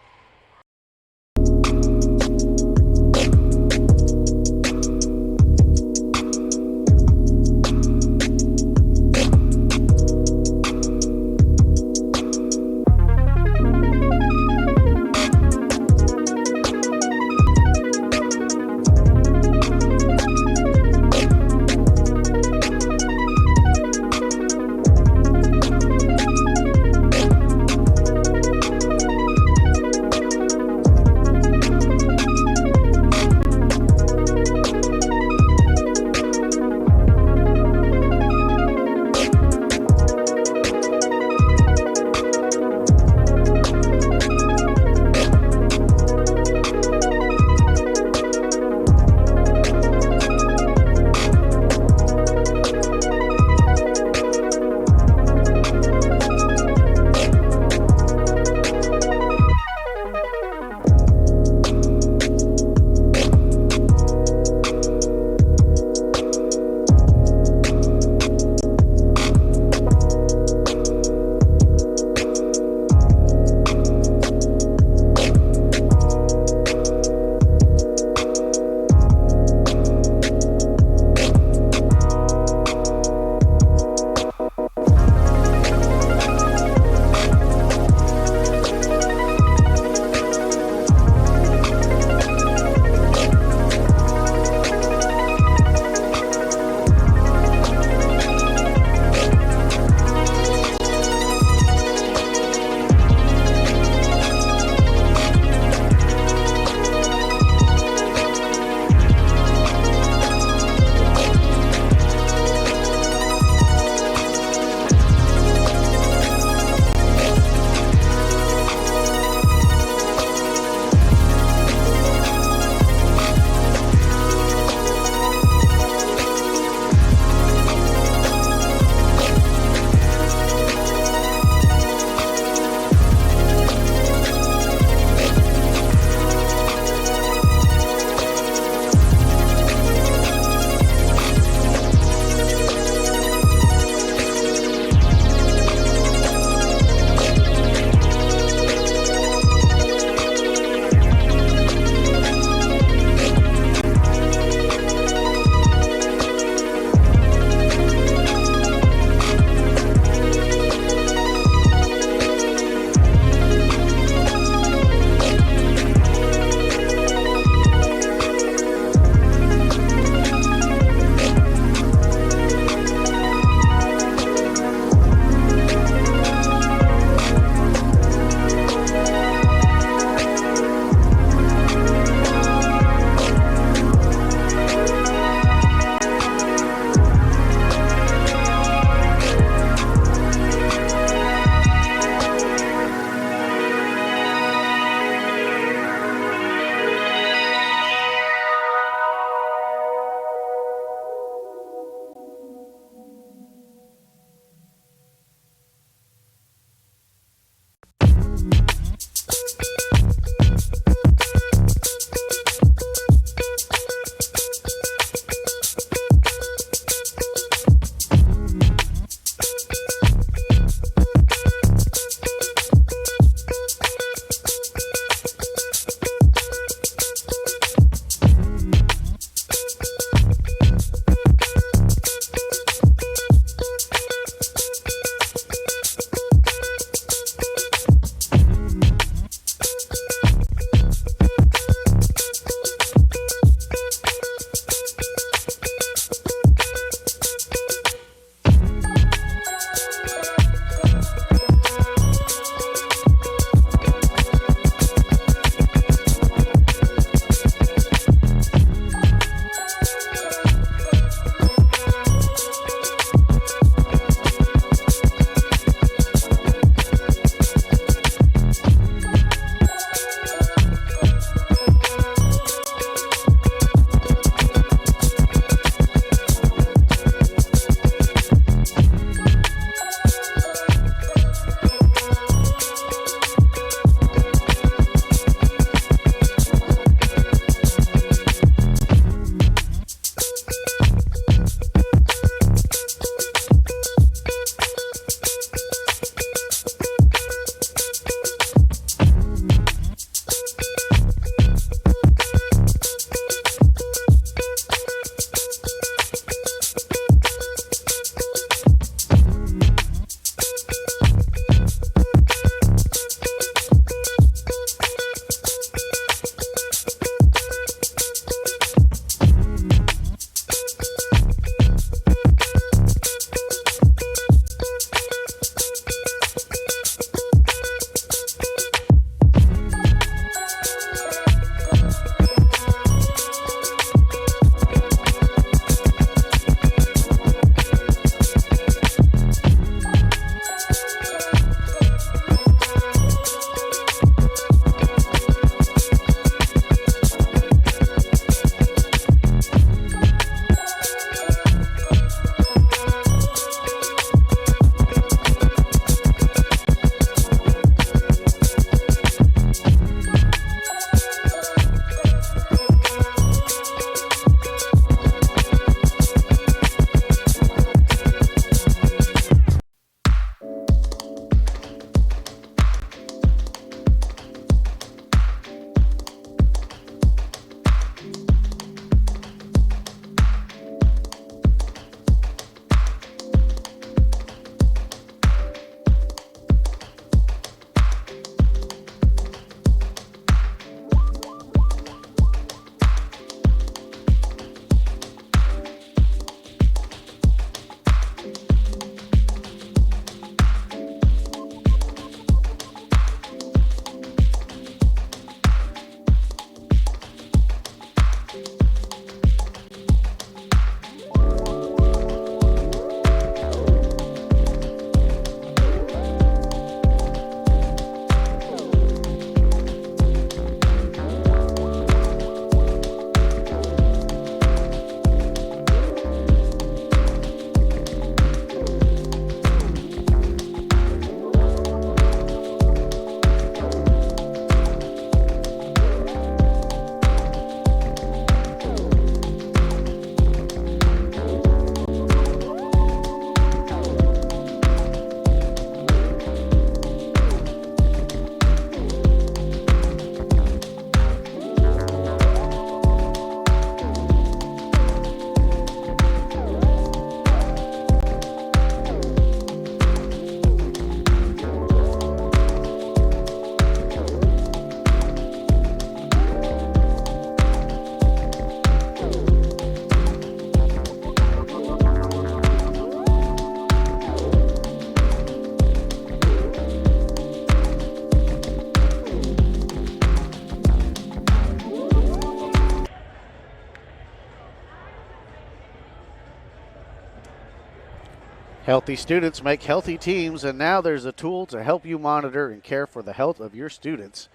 Healthy students make healthy teams, and now there's a tool to help you monitor and care for the health of your students.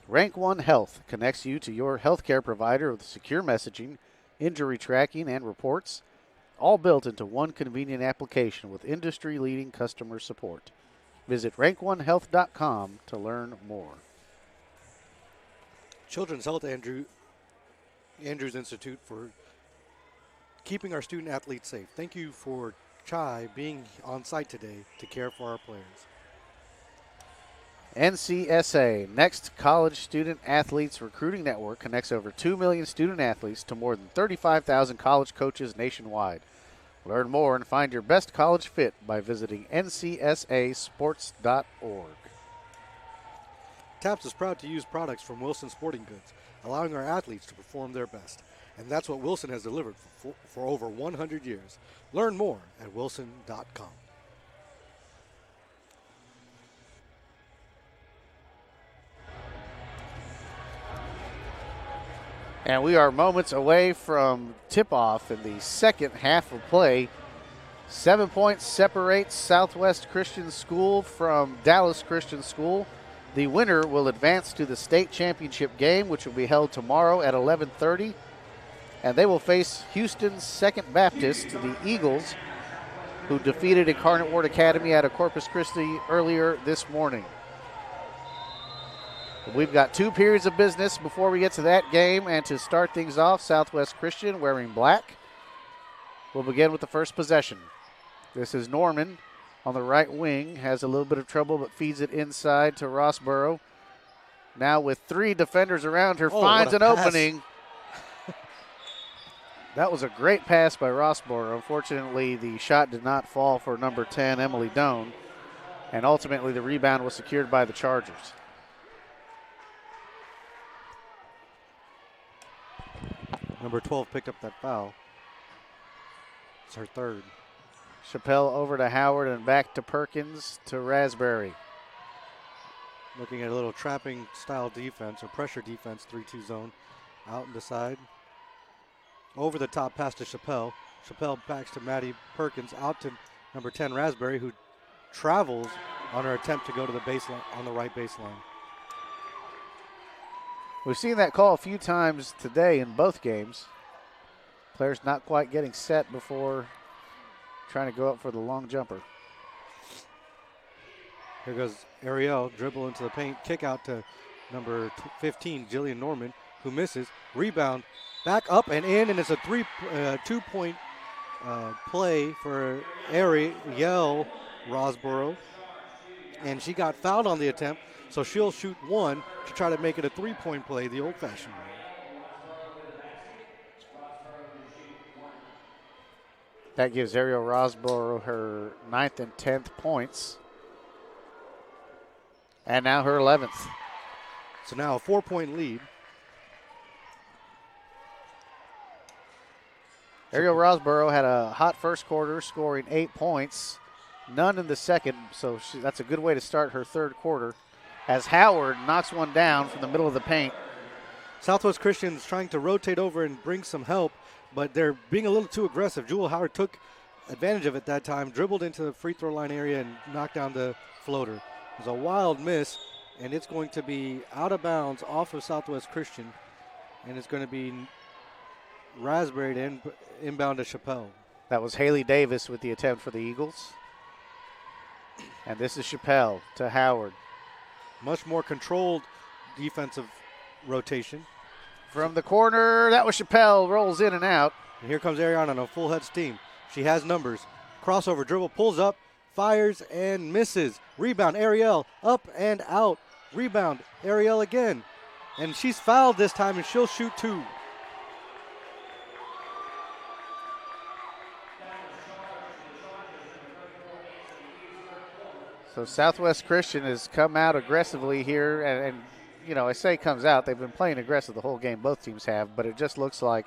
Rank One Health connects you to your healthcare provider with secure messaging, injury tracking, and reports, all built into one convenient application with industry-leading customer support. Visit rankonehealth.com to learn more. Children's Health Andrews Institute for keeping our student athletes safe. Thank you for Chai being on site today to care for our players. NCSA, Next College Student Athletes Recruiting Network, connects over 2 million student athletes to more than 35,000 college coaches nationwide. Learn more and find your best college fit by visiting ncsasports.org. TAPS is proud to use products from Wilson Sporting Goods, allowing our athletes to perform their best. And that's what Wilson has delivered for over 100 years. Learn more at wilson.com. And we are moments away from tip-off in the second half of play. 7 points separate Southwest Christian School from Dallas Christian School. The winner will advance to the state championship game, which will be held tomorrow at 11:30. And they will face Houston's Second Baptist, the Eagles, who defeated Incarnate Word Academy out of Corpus Christi earlier this morning. We've got 2 periods of business before we get to that game, and to start things off, Southwest Christian wearing black will begin with the first possession. This is Norman on the right wing, has a little bit of trouble but feeds it inside to Rossborough. Now with 3 defenders around her, finds an opening. That was a great pass by Rossborough. Unfortunately, the shot did not fall for number 10, Emily Doan, and ultimately the rebound was secured by the Chargers. Number 12 picked up that foul. It's her third. Chappelle over to Howard and back to Perkins to Raspberry. Looking at a little trapping style defense or pressure defense, 3-2 zone. Out in the side. Over the top pass to Chappelle. Chappelle backs to Maddie Perkins, out to number 10 Raspberry, who travels on her attempt to go to the baseline, on the right baseline. We've seen that call a few times today in both games. Players not quite getting set before trying to go up for the long jumper. Here goes Ariel, dribble into the paint, kick out to number 15, Jillian Norman, who misses. Rebound, back up and in, and it's a 2-point play for Ariel Rossborough. And she got fouled on the attempt, so she'll shoot 1 to try to make it a 3-point play the old-fashioned way. That gives Ariel Rossborough her 9th and 10th points. And now her 11th. So now a 4-point lead. Ariel Rossborough had a hot first quarter, scoring 8 points. None in the second, so that's a good way to start her third quarter. As Howard knocks one down from the middle of the paint. Southwest Christian's trying to rotate over and bring some help, but they're being a little too aggressive. Jewel Howard took advantage of it that time, dribbled into the free throw line area and knocked down the floater. It was a wild miss, and it's going to be out of bounds off of Southwest Christian, and it's going to be Raspberry to inbound to Chappelle. That was Haley Davis with the attempt for the Eagles. And this is Chappelle to Howard. Much more controlled defensive rotation. From the corner, that was Chappelle, rolls in and out. And here comes Ariana on a full head steam. She has numbers. Crossover dribble, pulls up, fires and misses. Rebound, Ariel, up and out. Rebound, Ariel again. And she's fouled this time, and she'll shoot 2. So Southwest Christian has come out aggressively here, and you know, I say comes out. They've been playing aggressive the whole game. Both teams have, but it just looks like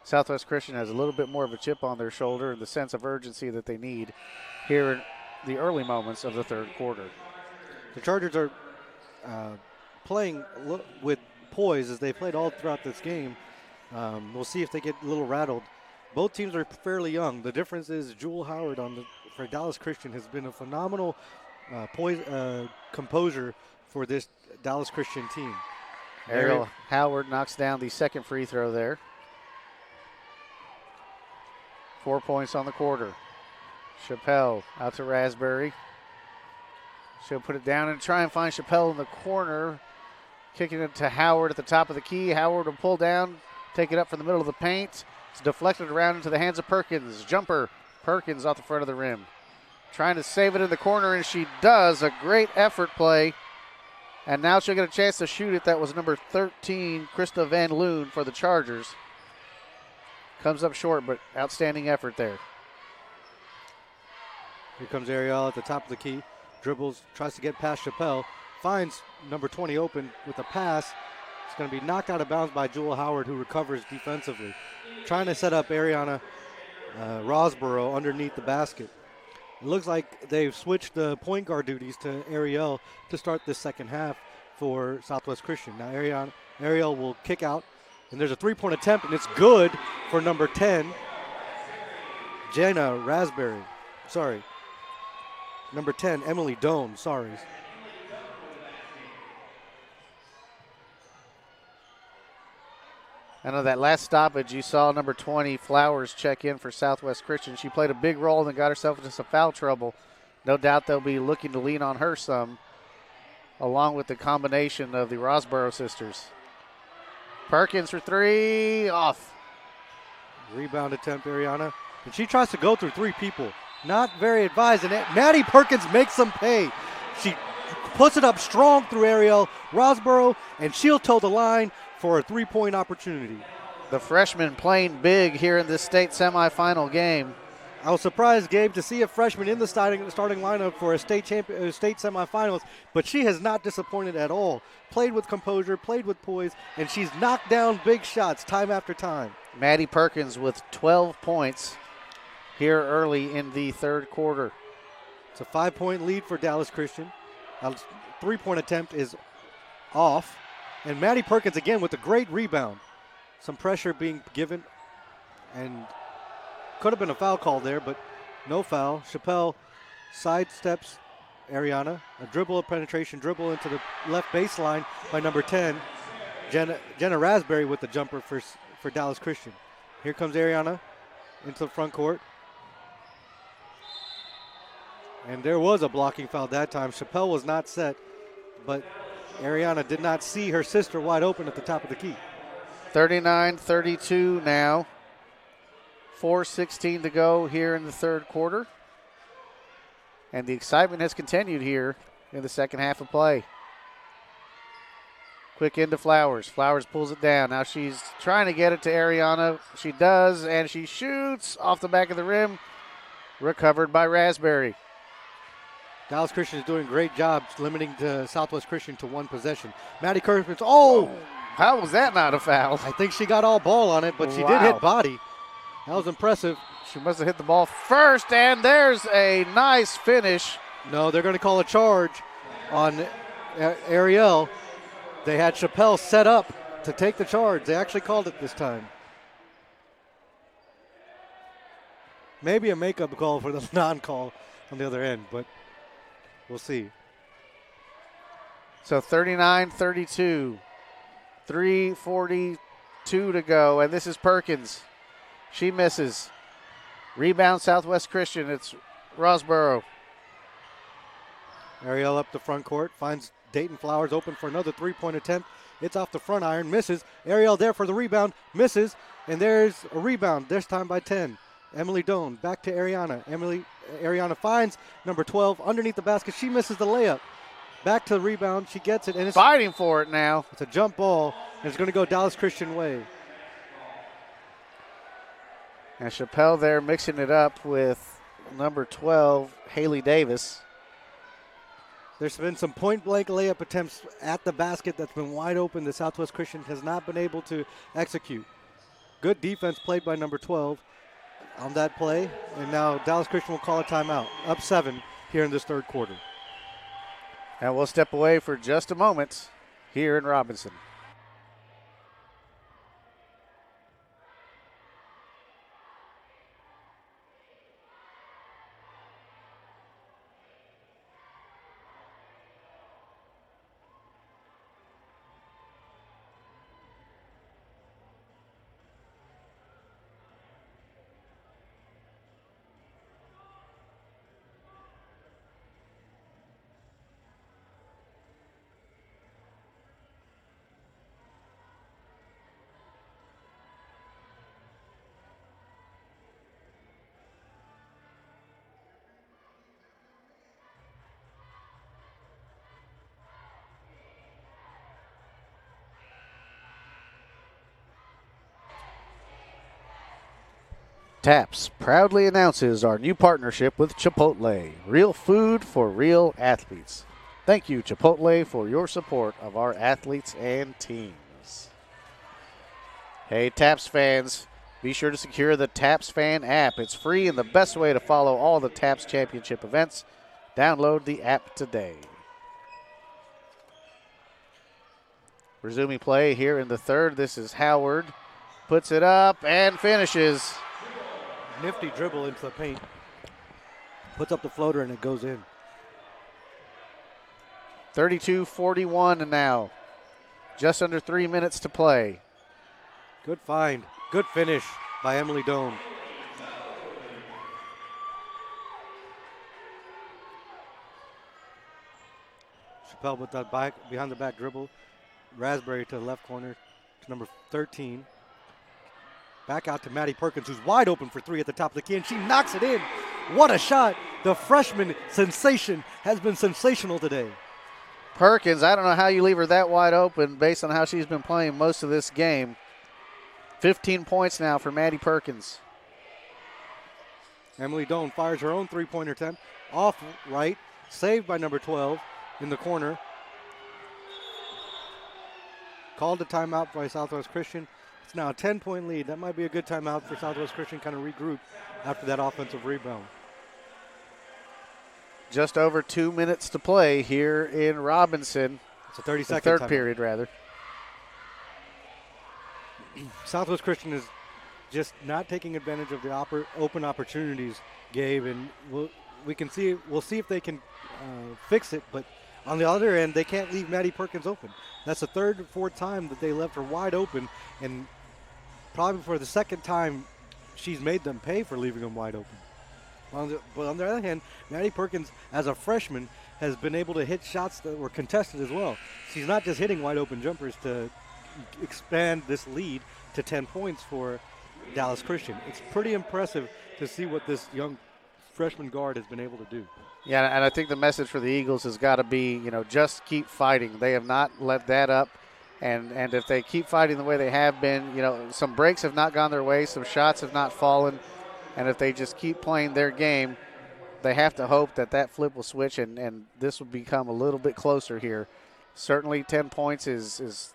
Southwest Christian has a little bit more of a chip on their shoulder and the sense of urgency that they need here in the early moments of the third quarter. The Chargers are playing with poise as they played all throughout this game. We'll see if they get a little rattled. Both teams are fairly young. The difference is Jewel Howard for Dallas Christian has been a phenomenal composer for this Dallas Christian team. Ariel Howard knocks down the second free throw there. 4 points on the quarter. Chappelle out to Raspberry. She'll put it down and try and find Chappelle in the corner. Kicking it to Howard at the top of the key. Howard will pull down, take it up from the middle of the paint. It's deflected around into the hands of Perkins. Jumper. Perkins off the front of the rim. Trying to save it in the corner, and she does. A great effort play. And now she'll get a chance to shoot it. That was number 13, Krista Van Loon for the Chargers. Comes up short, but outstanding effort there. Here comes Ariel at the top of the key. Dribbles, tries to get past Chappelle. Finds number 20 open with a pass. It's going to be knocked out of bounds by Jewel Howard, who recovers defensively. Trying to set up Ariana Rosborough underneath the basket. It looks like they've switched the point guard duties to Ariel to start this second half for Southwest Christian. Now Ariel will kick out, and there's a three-point attempt, and it's good for number 10, Jenna Raspberry. Sorry. Number 10, Emily Doan. Sorry. I know that last stoppage, you saw number 20, Flowers, check in for Southwest Christian. She played a big role and got herself into some foul trouble. No doubt they'll be looking to lean on her some, along with the combination of the Rosborough sisters. Perkins for three, off. Rebound attempt, Ariana. And she tries to go through three people. Not very advised. And Maddie Perkins makes them pay. She puts it up strong through Ariel Rosborough, and she'll toe the line for a three-point opportunity. The freshman playing big here in this state semifinal game. I was surprised, Gabe, to see a freshman in the starting lineup for a state semifinals, but she has not disappointed at all. Played with composure, played with poise, and she's knocked down big shots time after time. Maddie Perkins with 12 points here early in the third quarter. It's a 5-point lead for Dallas Christian. A three-point attempt is off. And Maddie Perkins again with a great rebound. Some pressure being given, and could have been a foul call there, but no foul. Chappelle sidesteps Ariana. A dribble of penetration, dribble into the left baseline by number 10, Jenna Raspberry with the jumper for Dallas Christian. Here comes Ariana into the front court. And there was a blocking foul that time. Chappelle was not set, but Ariana did not see her sister wide open at the top of the key. 39-32 now. 4:16 to go here in the third quarter. And the excitement has continued here in the second half of play. Quick into Flowers. Flowers pulls it down. Now she's trying to get it to Ariana. She does, and she shoots off the back of the rim. Recovered by Raspberry. Dallas Christian is doing a great job limiting the Southwest Christian to one possession. Maddie Perkins, How was that not a foul? I think she got all ball on it, but she did hit body. That was impressive. She must have hit the ball first, and there's a nice finish. No, they're going to call a charge on Ariel. They had Chappelle set up to take the charge. They actually called it this time. Maybe a makeup call for the non-call on the other end, but we'll see. So 39-32, 3:42 to go, and this is Perkins. She misses. Rebound Southwest Christian. It's Rosborough. Ariel up the front court, finds Dayton Flowers open for another three-point attempt. It's off the front iron, misses. Ariel there for the rebound, misses, and there's a rebound, this time by 10. Emily Doan back to Ariana. Ariana finds number 12 underneath the basket. She misses the layup. Back to the rebound. She gets it, and it's fighting for it now. It's a jump ball, and it's going to go Dallas Christian way. And Chappelle there mixing it up with number 12, Haley Davis. There's been some point-blank layup attempts at the basket that's been wide open. The Southwest Christian has not been able to execute. Good defense played by number 12 on that play. And now Dallas Christian will call a timeout. Up 7 here in this third quarter. And we'll step away for just a moment here in Robinson. TAPS proudly announces our new partnership with Chipotle, real food for real athletes. Thank you, Chipotle, for your support of our athletes and teams. Hey, TAPS fans, be sure to secure the TAPS Fan app. It's free and the best way to follow all the TAPS Championship events. Download the app today. Resuming play here in the third. This is Howard. Puts it up and finishes. Nifty dribble into the paint. Puts up the floater and it goes in. 32-41 and now. Just under 3 minutes to play. Good find. Good finish by Emily Doan. Chappelle with that behind the back dribble. Raspberry to the left corner to number 13. Back out to Maddie Perkins, who's wide open for three at the top of the key, and she knocks it in. What a shot. The freshman sensation has been sensational today. Perkins, I don't know how you leave her that wide open based on how she's been playing most of this game. 15 points now for Maddie Perkins. Emily Doan fires her own three-pointer attempt. Off right, saved by number 12 in the corner. Called a timeout by Southwest Christian. It's now a 10-point lead. That might be a good timeout for Southwest Christian, kind of regroup after that offensive rebound. Just over 2 minutes to play here in Robinson. It's a 30-second the third timeout. period, rather. Southwest Christian is just not taking advantage of the open opportunities, Gabe, and we'll see if they can fix it. But on the other end, they can't leave Maddie Perkins open. That's the third or fourth time that they left her wide open, and probably for the second time she's made them pay for leaving them wide open. But on the other hand, Maddie Perkins, as a freshman, has been able to hit shots that were contested as well. She's not just hitting wide open jumpers to expand this lead to 10 points for Dallas Christian. It's pretty impressive to see what this young freshman guard has been able to do. Yeah, and I think the message for the Eagles has got to be, just keep fighting. They have not let that up. And if they keep fighting the way they have been, some breaks have not gone their way, some shots have not fallen. And if they just keep playing their game, they have to hope that flip will switch and this will become a little bit closer here. Certainly 10 points is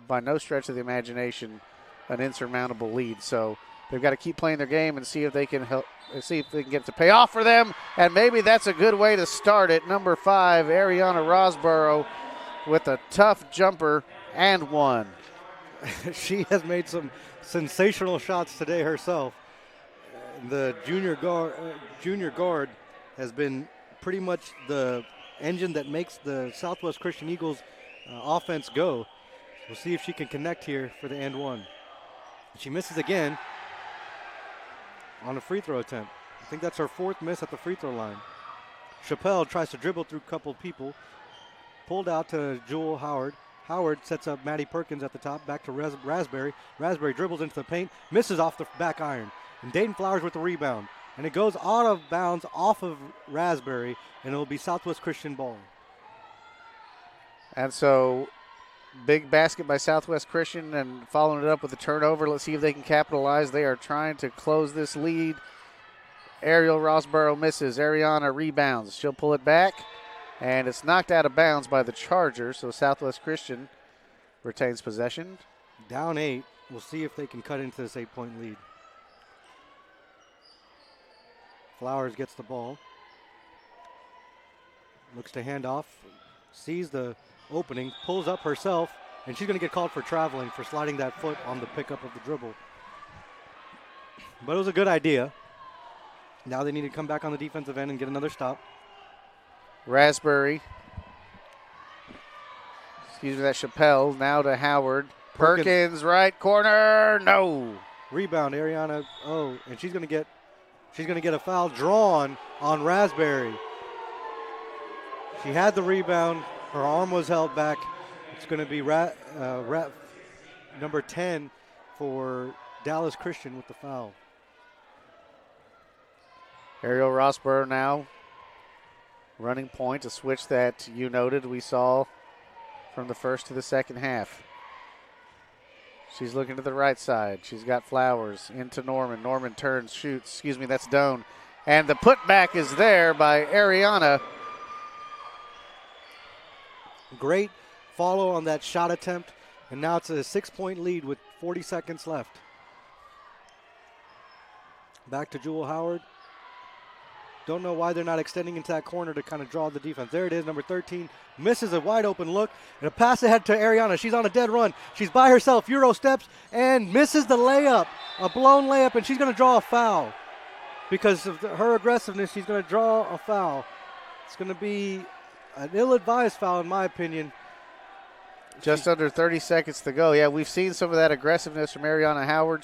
by no stretch of the imagination an insurmountable lead. So they've got to keep playing their game and see if they can get it to pay off for them. And maybe that's a good way to start it. Number 5, Ariana Rosborough with a tough jumper and one. She has made some sensational shots today herself. The junior guard has been pretty much the engine that makes the Southwest Christian Eagles offense go. We'll see if she can connect here for the and one. She misses again on a free throw attempt. I think that's her fourth miss at the free throw line. Chappelle tries to dribble through a couple people. Pulled out to Jewel Howard. Howard sets up Maddie Perkins at the top, back to Raspberry. Raspberry dribbles into the paint, misses off the back iron. And Dayton Flowers with the rebound. And it goes out of bounds off of Raspberry, and it'll be Southwest Christian ball. And so, big basket by Southwest Christian and following it up with a turnover. Let's see if they can capitalize. They are trying to close this lead. Ariel Rosborough misses. Ariana rebounds. She'll pull it back, and it's knocked out of bounds by the Chargers, so Southwest Christian retains possession. Down 8. We'll see if they can cut into this 8-point lead. Flowers gets the ball. Looks to hand off. Sees the opening. Pulls up herself. And she's going to get called for traveling for sliding that foot on the pickup of the dribble. But it was a good idea. Now they need to come back on the defensive end and get another stop. Raspberry. That's Chappelle. Now to Howard. Perkins right corner. No. Rebound, Ariana. Oh, and she's going to get a foul drawn on Raspberry. She had the rebound. Her arm was held back. It's going to be number 10 for Dallas Christian with the foul. Ariel Rosborough now running point, a switch that you noted we saw from the first to the second half. She's looking to the right side. She's got Flowers into Norman. Norman turns, shoots. Excuse me, that's Doan. And the putback is there by Ariana. Great follow on that shot attempt. And now it's a 6-point lead with 40 seconds left. Back to Jewel Howard. Don't know why they're not extending into that corner to kind of draw the defense. There it is, number 13. Misses a wide open look. And a pass ahead to Ariana. She's on a dead run. She's by herself. Euro steps and misses the layup. A blown layup, and she's going to draw a foul. Because of her aggressiveness, she's going to draw a foul. It's going to be an ill-advised foul, in my opinion. Just under 30 seconds to go. Yeah, we've seen some of that aggressiveness from Ariana Howard.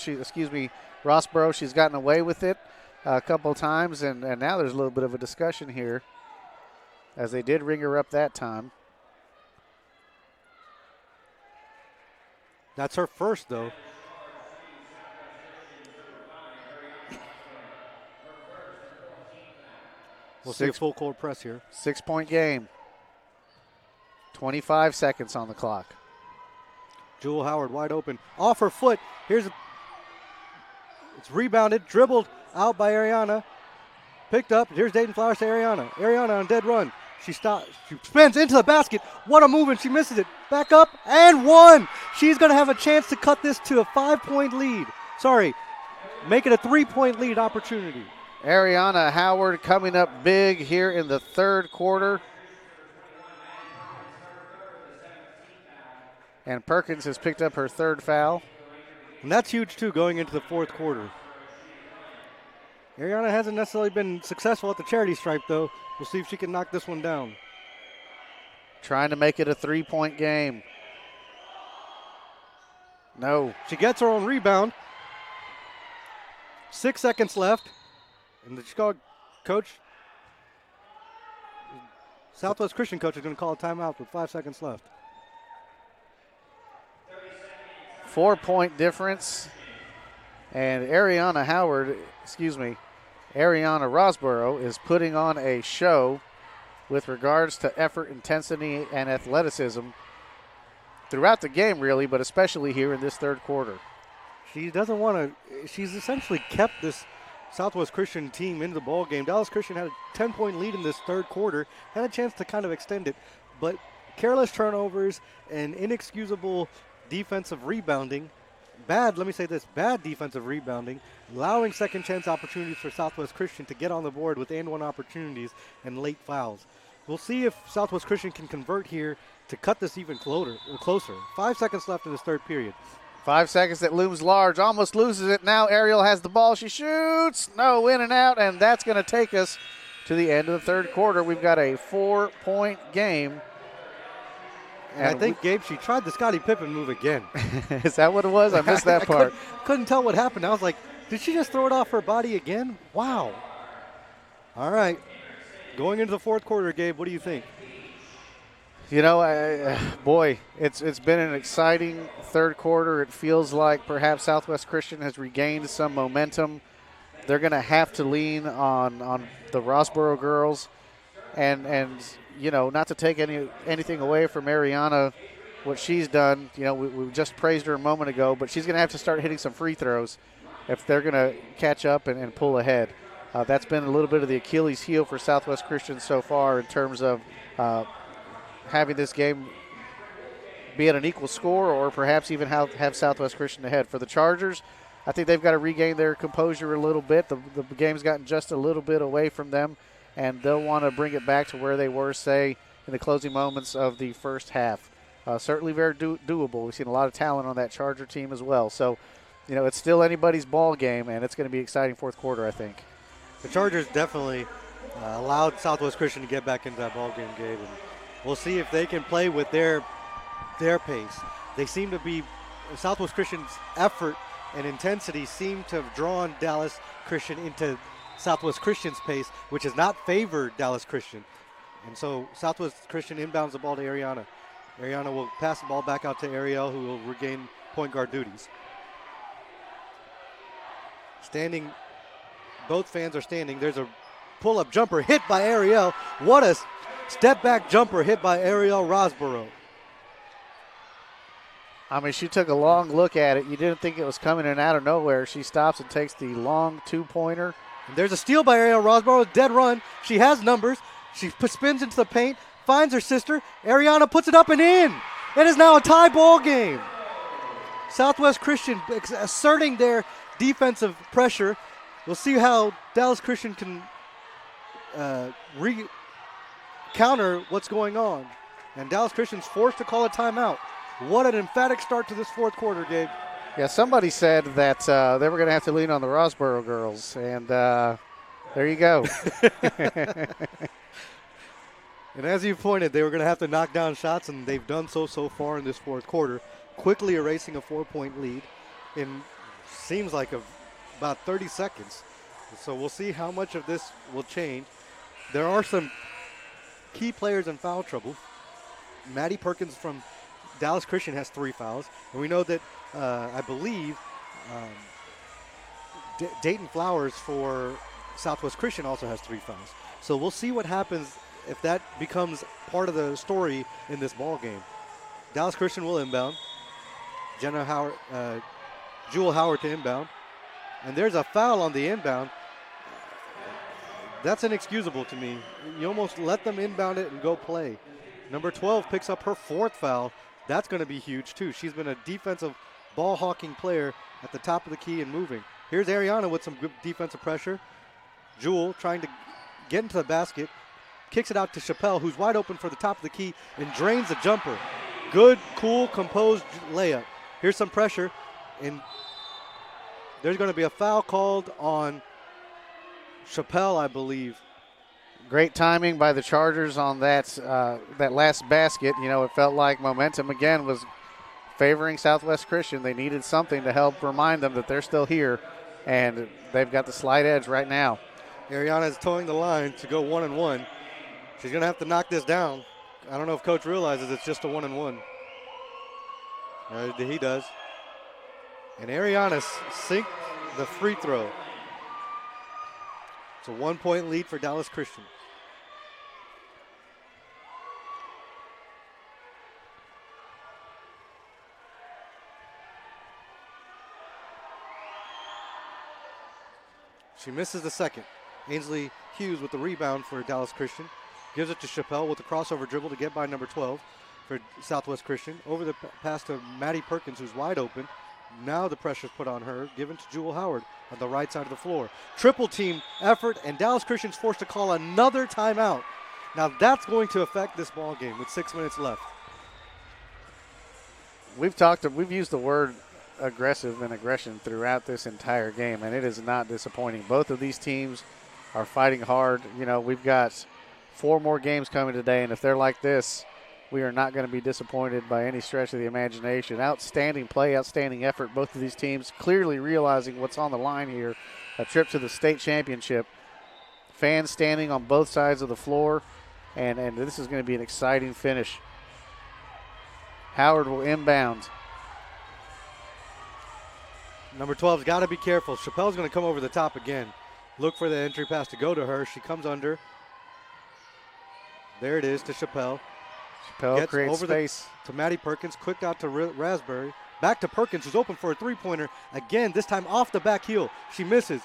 Rossborough. She's gotten away with it a couple of times, and now there's a little bit of a discussion here as they did ring her up that time. That's her first, though. We'll see a full court press here. 6-point game. 25 seconds on the clock. Jewel Howard wide open. Off her foot. It's rebounded, dribbled out by Ariana. Picked up. Here's Dayton Flowers to Ariana. Ariana on dead run. She stops. She spins into the basket. What a move, and she misses it. Back up and one. She's going to have a chance to cut this to a 5-point lead. Make it a 3-point lead opportunity. Ariana Howard coming up big here in the third quarter. And Perkins has picked up her third foul. And that's huge, too, going into the fourth quarter. Ariana hasn't necessarily been successful at the charity stripe, though. We'll see if she can knock this one down. Trying to make it a 3-point game. No. She gets her own rebound. 6 seconds left. And the Chicago coach, Southwest Christian coach, is going to call a timeout with 5 seconds left. 4-point difference. And Ariana Rossborough is putting on a show with regards to effort, intensity, and athleticism throughout the game, really, but especially here in this third quarter. She doesn't want to. She's essentially kept this Southwest Christian team into the ball game. Dallas Christian had a 10-point lead in this third quarter, had a chance to kind of extend it, but careless turnovers and inexcusable defensive rebounding, bad defensive rebounding, allowing second chance opportunities for Southwest Christian to get on the board with and one opportunities and late fouls. We'll see if Southwest Christian can convert here to cut this even closer. 5 seconds left in this third period. 5 seconds, that looms large, almost loses it. Now Ariel has the ball, she shoots, no, in and out, and that's going to take us to the end of the third quarter. We've got a 4-point game. And I think, Gabe, she tried the Scottie Pippen move again. Is that what it was? I missed that part. Couldn't tell what happened. I was like, did she just throw it off her body again? Wow. All right. Going into the fourth quarter, Gabe, what do you think? You know, it's been an exciting third quarter. It feels like perhaps Southwest Christian has regained some momentum. They're going to have to lean on the Rossborough girls, and you know, not to take anything away from Ariana, what she's done. You know, we just praised her a moment ago, but she's going to have to start hitting some free throws if they're going to catch up and pull ahead. That's been a little bit of the Achilles heel for Southwest Christian so far in terms of having this game be at an equal score or perhaps even have Southwest Christian ahead. For the Chargers, I think they've got to regain their composure a little bit. The game's gotten just a little bit away from them, and they'll want to bring it back to where they were, say, in the closing moments of the first half. Certainly very doable. We've seen a lot of talent on that Charger team as well. So, you know, it's still anybody's ball game, and it's going to be exciting fourth quarter, I think. The Chargers definitely allowed Southwest Christian to get back into that ball game, Gabe. And we'll see if they can play with their pace. They seem to be Southwest Christian's effort and intensity seem to have drawn Dallas Christian into Southwest Christian's pace, which has not favored Dallas Christian. And so Southwest Christian inbounds the ball to Ariana. Ariana will pass the ball back out to Ariel, who will regain point guard duties. Standing, both fans are standing. There's a pull-up jumper hit by Ariel. What a step-back jumper hit by Ariel Rossborough. I mean, she took a long look at it. You didn't think it was coming in out of nowhere. She stops and takes the long two-pointer. And there's a steal by Ariana Rosborough, dead run. She has numbers. She spins into the paint, finds her sister. Ariana puts it up and in. It is now a tie ball game. Southwest Christian asserting their defensive pressure. We'll see how Dallas Christian can counter what's going on. And Dallas Christian's forced to call a timeout. What an emphatic start to this fourth quarter, Gabe. Yeah, somebody said that they were going to have to lean on the Rosborough girls, and there you go. And as you pointed, they were going to have to knock down shots, and they've done so far in this fourth quarter, quickly erasing a 4-point lead in seems like about 30 seconds. So we'll see how much of this will change. There are some key players in foul trouble. Maddie Perkins from Dallas Christian has 3 fouls, and we know that I believe Dayton Flowers for Southwest Christian also has 3 fouls. So we'll see what happens if that becomes part of the story in this ball game. Dallas Christian will inbound. Jewel Howard to inbound. And there's a foul on the inbound. That's inexcusable to me. You almost let them inbound it and go play. Number 12 picks up her 4th foul. That's going to be huge too. She's been a defensive ball hawking player at the top of the key and moving. Here's Ariana with some good defensive pressure. Jewel trying to get into the basket. Kicks it out to Chappelle, who's wide open for the top of the key and drains the jumper. Good, cool, composed layup. Here's some pressure, and there's going to be a foul called on Chappelle, I believe. Great timing by the Chargers on that last basket. You know, it felt like momentum again was favoring Southwest Christian. They needed something to help remind them that they're still here, and they've got the slight edge right now. Ariana is towing the line to go 1-1. She's going to have to knock this down. I don't know if Coach realizes it's just a 1-1. He does. And Ariana sinked the free throw. It's a 1-point lead for Dallas Christian. She misses the second. Ainsley Hughes with the rebound for Dallas Christian. Gives it to Chappelle with the crossover dribble to get by number 12 for Southwest Christian. Over the pass to Maddie Perkins, who's wide open. Now the pressure's put on her, given to Jewel Howard on the right side of the floor. Triple team effort, and Dallas Christian's forced to call another timeout. Now that's going to affect this ball game with 6 minutes left. We've used the word aggressive and aggression throughout this entire game, and it is not disappointing. Both of these teams are fighting hard. You know, we've got 4 more games coming today, and if they're like this, we are not going to be disappointed by any stretch of the imagination. Outstanding play, outstanding effort. Both of these teams clearly realizing what's on the line here, a trip to the state championship. Fans standing on both sides of the floor, and this is going to be an exciting finish. Howard will inbound. Number 12's got to be careful. Chappelle's going to come over the top again. Look for the entry pass to go to her. She comes under. There it is to Chappelle. Chappelle Gets creates over space. to Maddie Perkins. Quick out to Raspberry. Back to Perkins, who's open for a three-pointer. Again, this time off the back heel. She misses.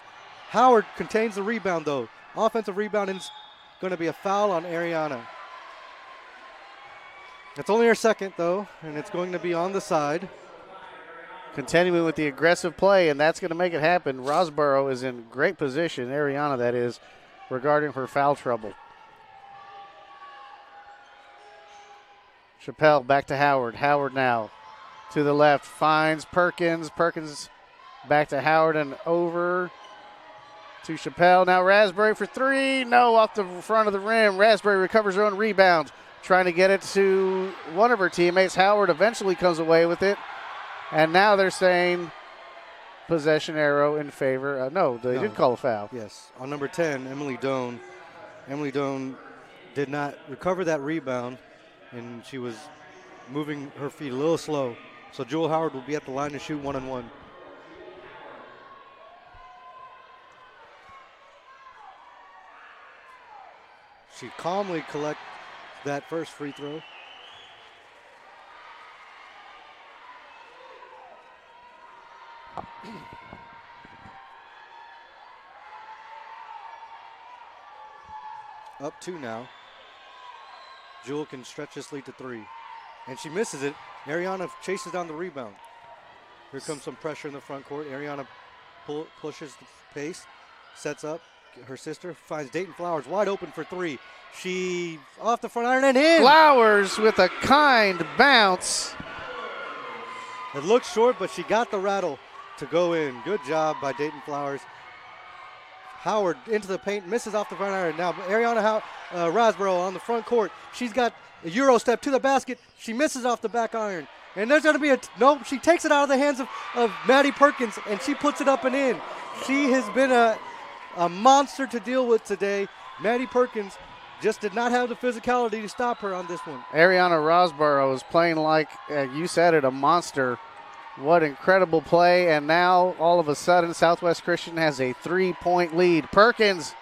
Howard contains the rebound, though. Offensive rebound, and it's going to be a foul on Ariana. It's only her second, though, and it's going to be on the side. Continuing with the aggressive play, and that's going to make it happen. Rosborough is in great position, Ariana that is, regarding her foul trouble. Chappelle back to Howard. Howard now to the left, finds Perkins. Perkins back to Howard and over to Chappelle. Now Raspberry for 3. No, off the front of the rim. Raspberry recovers her own rebound, trying to get it to one of her teammates. Howard eventually comes away with it. And now they're saying possession arrow in favor. No, they did call a foul. Yes, on number 10, Emily Doan. Emily Doan did not recover that rebound, and she was moving her feet a little slow. So Jewel Howard will be at the line to shoot 1-on-1. She calmly collects that first free throw. Up 2 now. Jewel can stretch this lead to 3. And she misses it. Ariana chases down the rebound. Here comes some pressure in the front court. Ariana pushes the pace, sets up. Her sister finds Dayton Flowers wide open for 3. She off the front iron and in. Flowers with a kind bounce. It looked short, but she got the rattle to go in. Good job by Dayton Flowers. Howard into the paint, misses off the front iron. Now Ariana Rasborough on the front court. She's got a Euro step to the basket. She misses off the back iron. And there's going to be nope, she takes it out of the hands of Maddie Perkins, and she puts it up and in. She has been a monster to deal with today. Maddie Perkins just did not have the physicality to stop her on this one. Ariana Rosborough is playing like, you said it, a monster. What incredible play. And now, all of a sudden, Southwest Christian has a 3-point lead. Perkins!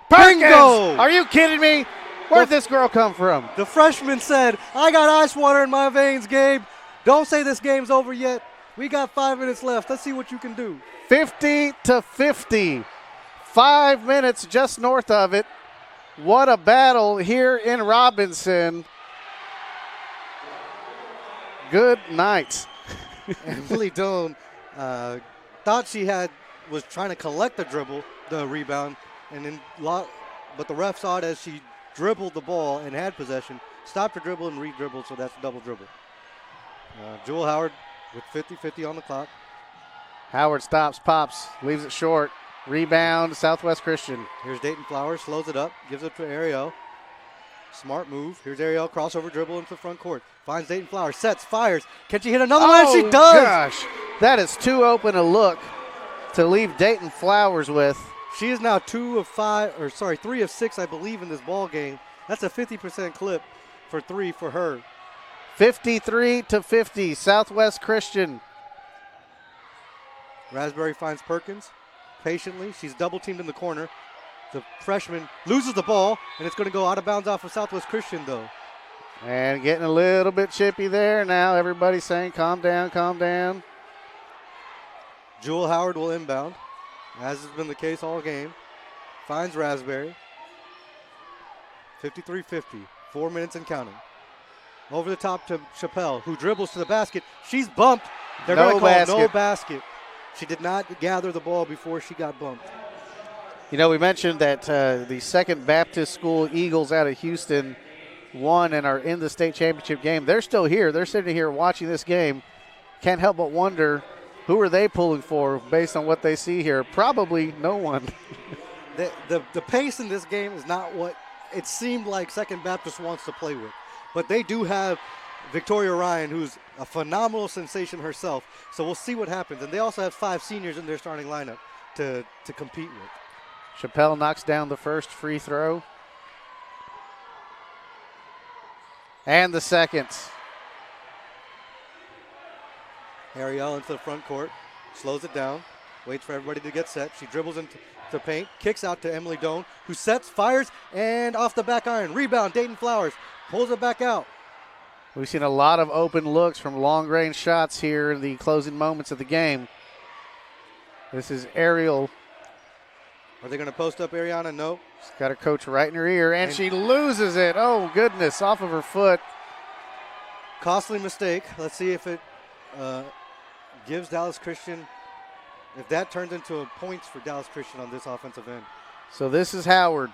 Bingo! Are you kidding me? Where'd this girl come from? The freshman said, I got ice water in my veins, Gabe. Don't say this game's over yet. We got 5 minutes left. Let's see what you can do. 50-50. 5 minutes just north of it. What a battle here in Robinson. Good night. Emily Doan thought she was trying to collect the rebound, but the ref saw it as she dribbled the ball and had possession, stopped her dribble and re-dribbled, so that's a double dribble. Jewel Howard with 50-50 on the clock. Howard stops, pops, leaves it short. Rebound, Southwest Christian. Here's Dayton Flowers, slows it up, gives it to Ariel. Smart move. Here's Ariel, crossover dribble into the front court. Finds Dayton Flowers, sets, fires. Can she hit another one? She does! Gosh, that is too open a look to leave Dayton Flowers with. She is now 3 of 6, I believe, in this ball game. That's a 50% clip for 3 for her. 53-50, Southwest Christian. Raspberry finds Perkins patiently. She's double teamed in the corner. The freshman loses the ball, and it's going to go out of bounds off of Southwest Christian, though. And getting a little bit chippy there. Now everybody's saying, calm down, calm down. Jewel Howard will inbound, as has been the case all game. Finds Raspberry. 53-50, 4 minutes and counting. Over the top to Chappelle, who dribbles to the basket. She's bumped. They're going to call no basket. She did not gather the ball before she got bumped. You know, we mentioned that the Second Baptist School Eagles out of Houston won and are in the state championship game. They're still here. They're sitting here watching this game. Can't help but wonder, who are they pulling for based on what they see here? Probably no one. The pace in this game is not what it seemed like Second Baptist wants to play with. But they do have Victoria Ryan, who's a phenomenal sensation herself. So we'll see what happens. And they also have 5 seniors in their starting lineup to compete with. Chappelle knocks down the first free throw. And the second. Ariel into the front court, slows it down, waits for everybody to get set. She dribbles into the paint, kicks out to Emily Doan, who sets, fires, and off the back iron. Rebound, Dayton Flowers, pulls it back out. We've seen a lot of open looks from long-range shots here in the closing moments of the game. This is Ariel. Are they going to post up Ariana? No. She's got her coach right in her ear, and she loses it. Oh, goodness, off of her foot. Costly mistake. Let's see if it gives Dallas Christian, if that turns into points for Dallas Christian on this offensive end. So this is Howard.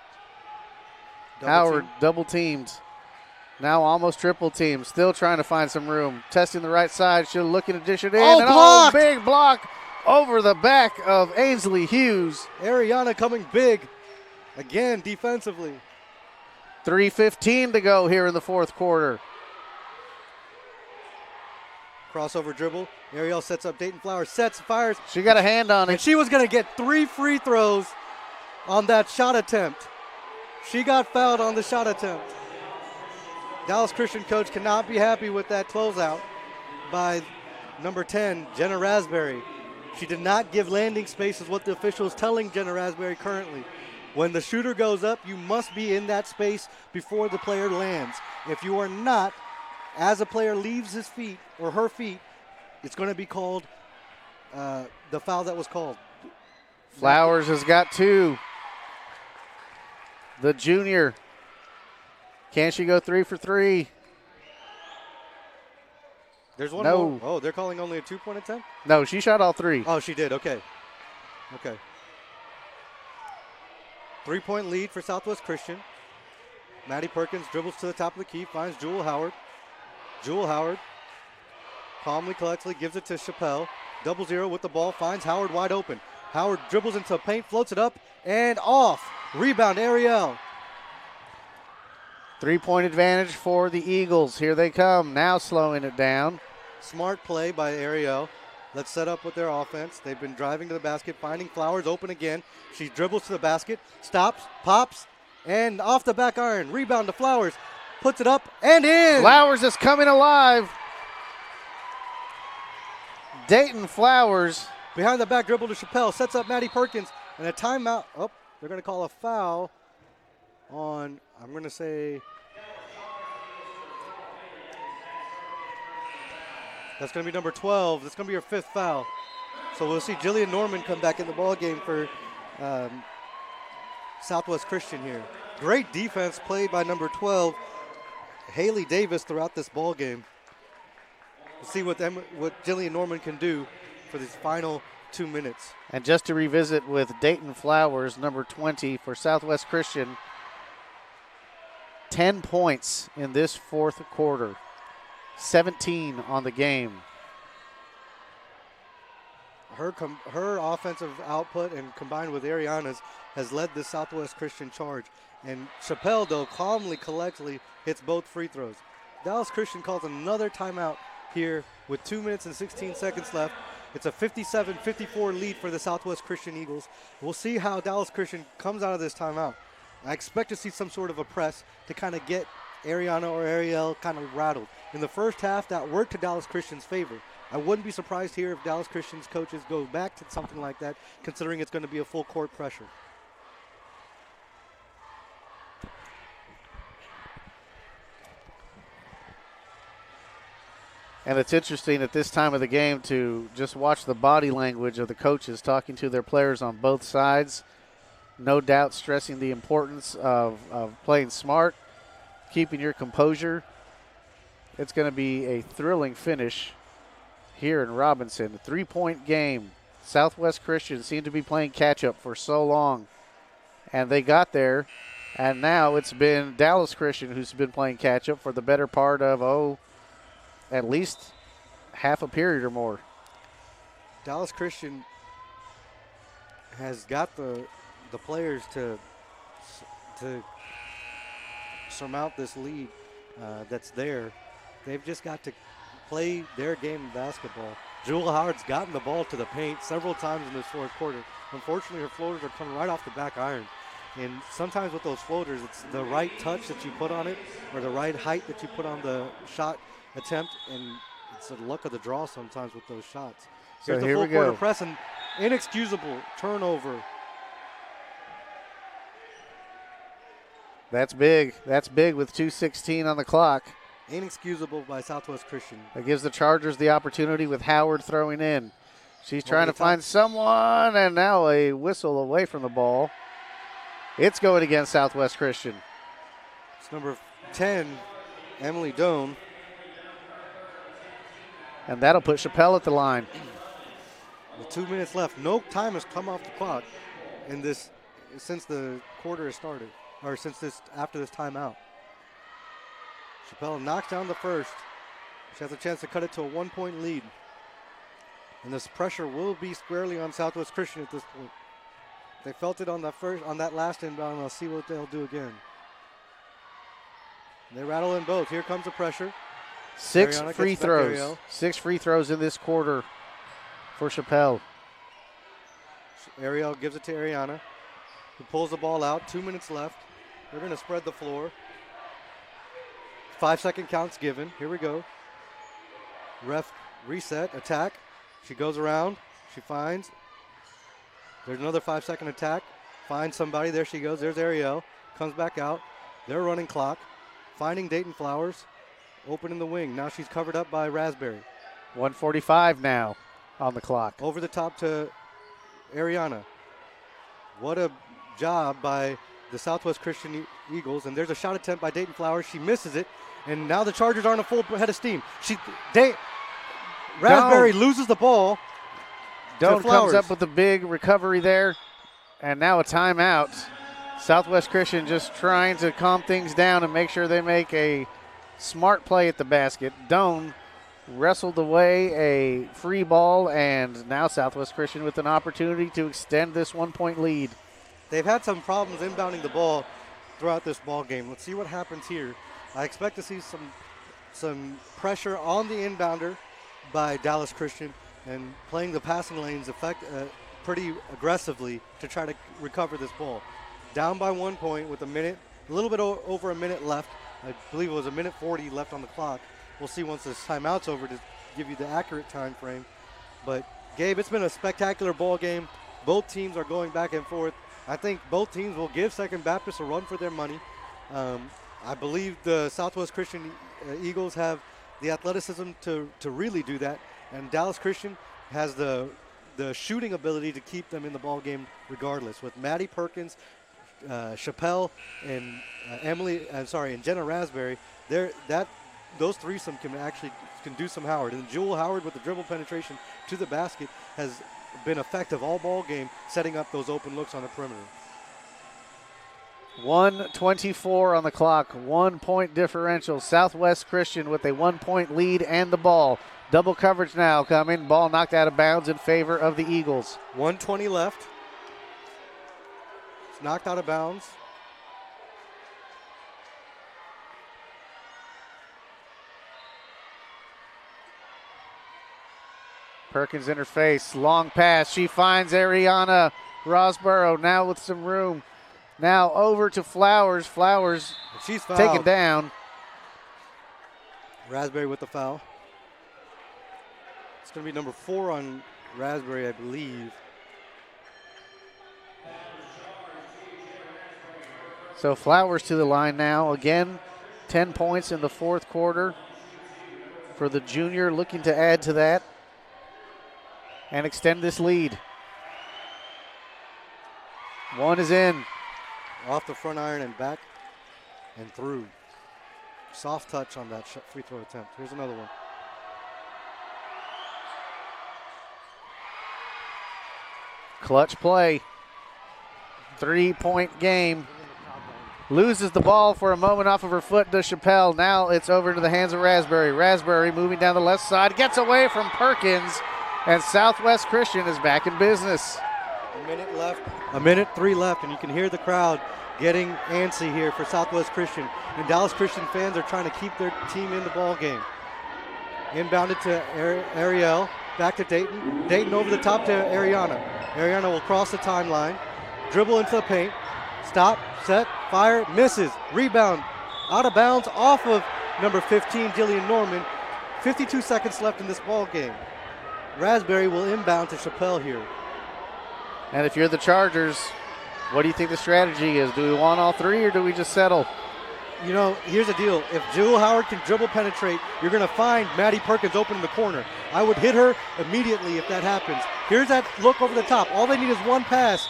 Howard double teamed. Now almost triple teamed. Still trying to find some room. Testing the right side. She'll look to dish it in. Oh, blocked! Big block over the back of Ainsley Hughes. Ariana coming big again defensively. 3:15 to go here in the fourth quarter. Crossover dribble. Ariel sets up Dayton Flowers. Sets, fires. She got a hand on And it. she was going to get 3 free throws on that shot attempt. She got fouled on the shot attempt. Dallas Christian coach cannot be happy with that closeout by number 10, Jenna Raspberry. She did not give landing space, is what the official is telling Jenna Raspberry currently. When the shooter goes up, you must be in that space before the player lands. If you are not, as a player leaves his feet or her feet, it's going to be called the foul that was called. Flowers has got 2. The junior. Can she go 3 for 3? There's one No. more. Oh, they're calling only a 2-point attempt? No, she shot all 3. Oh, she did. Okay. 3-point lead for Southwest Christian. Maddie Perkins dribbles to the top of the key, finds Jewel Howard. Jewel Howard calmly, collectedly gives it to Chappelle. 0-0 with the ball, finds Howard wide open. Howard dribbles into the paint, floats it up, and off. Rebound, Ariel. 3-point advantage for the Eagles. Here they come. Now slowing it down. Smart play by Ariel. Let's set up with their offense. They've been driving to the basket, finding Flowers open again. She dribbles to the basket, stops, pops, and off the back iron. Rebound to Flowers. Puts it up and in. Flowers is coming alive. Dayton Flowers. Behind the back dribble to Chappelle. Sets up Maddie Perkins. And a timeout. Oh, they're going to call a foul on, I'm going to say, that's going to be number 12. That's going to be her 5th foul. So we'll see Jillian Norman come back in the ball game for Southwest Christian here. Great defense played by number 12, Haley Davis, throughout this ball game. We'll see what Jillian Norman can do for these final 2 minutes. And just to revisit with Dayton Flowers, number 20 for Southwest Christian, 10 points in this 4th quarter, 17 on the game. Her offensive output and combined with Ariana's has led the Southwest Christian charge. And Chappelle, though, calmly, collectively hits both free throws. Dallas Christian calls another timeout here with 2 minutes and 16 seconds left. It's a 57-54 lead for the Southwest Christian Eagles. We'll see how Dallas Christian comes out of this timeout. I expect to see some sort of a press to kind of get Ariana or Ariel kind of rattled. In the first half, that worked to Dallas Christian's favor. I wouldn't be surprised here if Dallas Christian's coaches go back to something like that, considering it's going to be a full court pressure. And it's interesting at this time of the game to just watch the body language of the coaches talking to their players on both sides. No doubt stressing the importance of playing smart, keeping your composure. It's going to be a thrilling finish here in Robinson. A 3-point game. Southwest Christian seemed to be playing catch-up for so long, and they got there. And now it's been Dallas Christian who's been playing catch-up for the better part of, at least half a period or more. Dallas Christian has got the players to surmount this lead that's there. They've just got to play their game of basketball. Jewel Howard's gotten the ball to the paint several times in this 4th quarter. Unfortunately, her floaters are coming right off the back iron. And sometimes with those floaters, it's the right touch that you put on it or the right height that you put on the shot attempt, and it's the luck of the draw sometimes with those shots. So Here's the here full we quarter go. press, and inexcusable turnover. That's big. That's big with 2:16 on the clock. Inexcusable by Southwest Christian. That gives the Chargers the opportunity with Howard throwing in. She's trying to the top. find someone, and now a whistle away from the ball. It's going against Southwest Christian. It's number 10, Emily Doan. And that'll put Chappelle at the line. With 2 minutes left. No time has come off the clock in this since the quarter has started, or after this timeout. Chappelle knocks down the first. She has a chance to cut it to a 1-point lead. And this pressure will be squarely on Southwest Christian at this point. They felt it on that last inbound. I'll see what they'll do again. They rattle in both. Here comes the pressure. Six Ariana free gets back throws. Ariel. 6 free throws in this quarter for Chappelle. Ariel gives it to Ariana, who pulls the ball out. 2 minutes left. They're going to spread the floor. 5-second counts given. Here we go. Ref reset, attack. She goes around. She finds. There's another 5-second attack. Finds somebody. There she goes. There's Ariel. Comes back out. They're running clock. Finding Dayton Flowers. Open in the wing. Now she's covered up by Raspberry. 1:45 now. on the clock. Over the top to Ariana. What a job by the Southwest Christian Eagles. And there's a shot attempt by Dayton Flowers. She misses it. And now the Chargers are on a full head of steam. Raspberry loses the ball. Doan Flowers. comes up with a big recovery there. And now a timeout. Southwest Christian just trying to calm things down and make sure they make a smart play at the basket. Doan wrestled away a free ball, and now Southwest Christian with an opportunity to extend this 1-point lead. They've had some problems inbounding the ball throughout this ball game. Let's see what happens here. I expect to see some pressure on the inbounder by Dallas Christian and playing the passing lanes pretty aggressively to try to recover this ball. Down by 1 point with a little bit over a minute left. I believe it was a minute 40 left on the clock. We'll see once this timeout's over to give you the accurate time frame. But, Gabe, it's been a spectacular ball game. Both teams are going back and forth. I think both teams will give Second Baptist a run for their money. I believe the Southwest Christian Eagles have the athleticism to really do that. And Dallas Christian has the shooting ability to keep them in the ball game regardless. With Maddie Perkins, Chappelle, and and Jenna Raspberry, those threesome can do some Howard. And Jewel Howard with the dribble penetration to the basket has been effective all ball game, setting up those open looks on the perimeter. 1:24 on the clock, 1 point differential. Southwest Christian with a 1 point lead and the ball. Double coverage now coming. Ball knocked out of bounds in favor of the Eagles. 1:20 left. It's knocked out of bounds. Perkins in her face, long pass. She finds Ariana Rosborough now with some room. Now over to Flowers. Flowers She's fouled. taken down. Raspberry with the foul. It's going to be number 4 on Raspberry, I believe. So Flowers to the line now. Again, 10 points in the fourth quarter for the junior, looking to add to that and extend this lead. One is in. Off the front iron and back and through. Soft touch on that free throw attempt. Here's another one. Clutch play. 3-point game. Loses the ball for a moment off of her foot to Chappelle. Now it's over into the hands of Raspberry. Raspberry moving down the left side. Gets away from Perkins. And Southwest Christian is back in business. A minute left. A minute 3 left. And you can hear the crowd getting antsy here for Southwest Christian. And Dallas Christian fans are trying to keep their team in the ball game. Inbounded to Ariel. Back to Dayton. Dayton over the top to Ariana. Ariana will cross the timeline. Dribble into the paint. Stop, set, fire, misses. Rebound. Out of bounds off of number 15, Jillian Norman. 52 seconds left in this ball game. Raspberry will inbound to Chappelle here. And if you're the Chargers, what do you think the strategy is? Do we want all three or do we just settle? You know, here's the deal. If Jewel Howard can dribble penetrate, you're going to find Maddie Perkins open in the corner. I would hit her immediately if that happens. Here's that look over the top. All they need is one pass,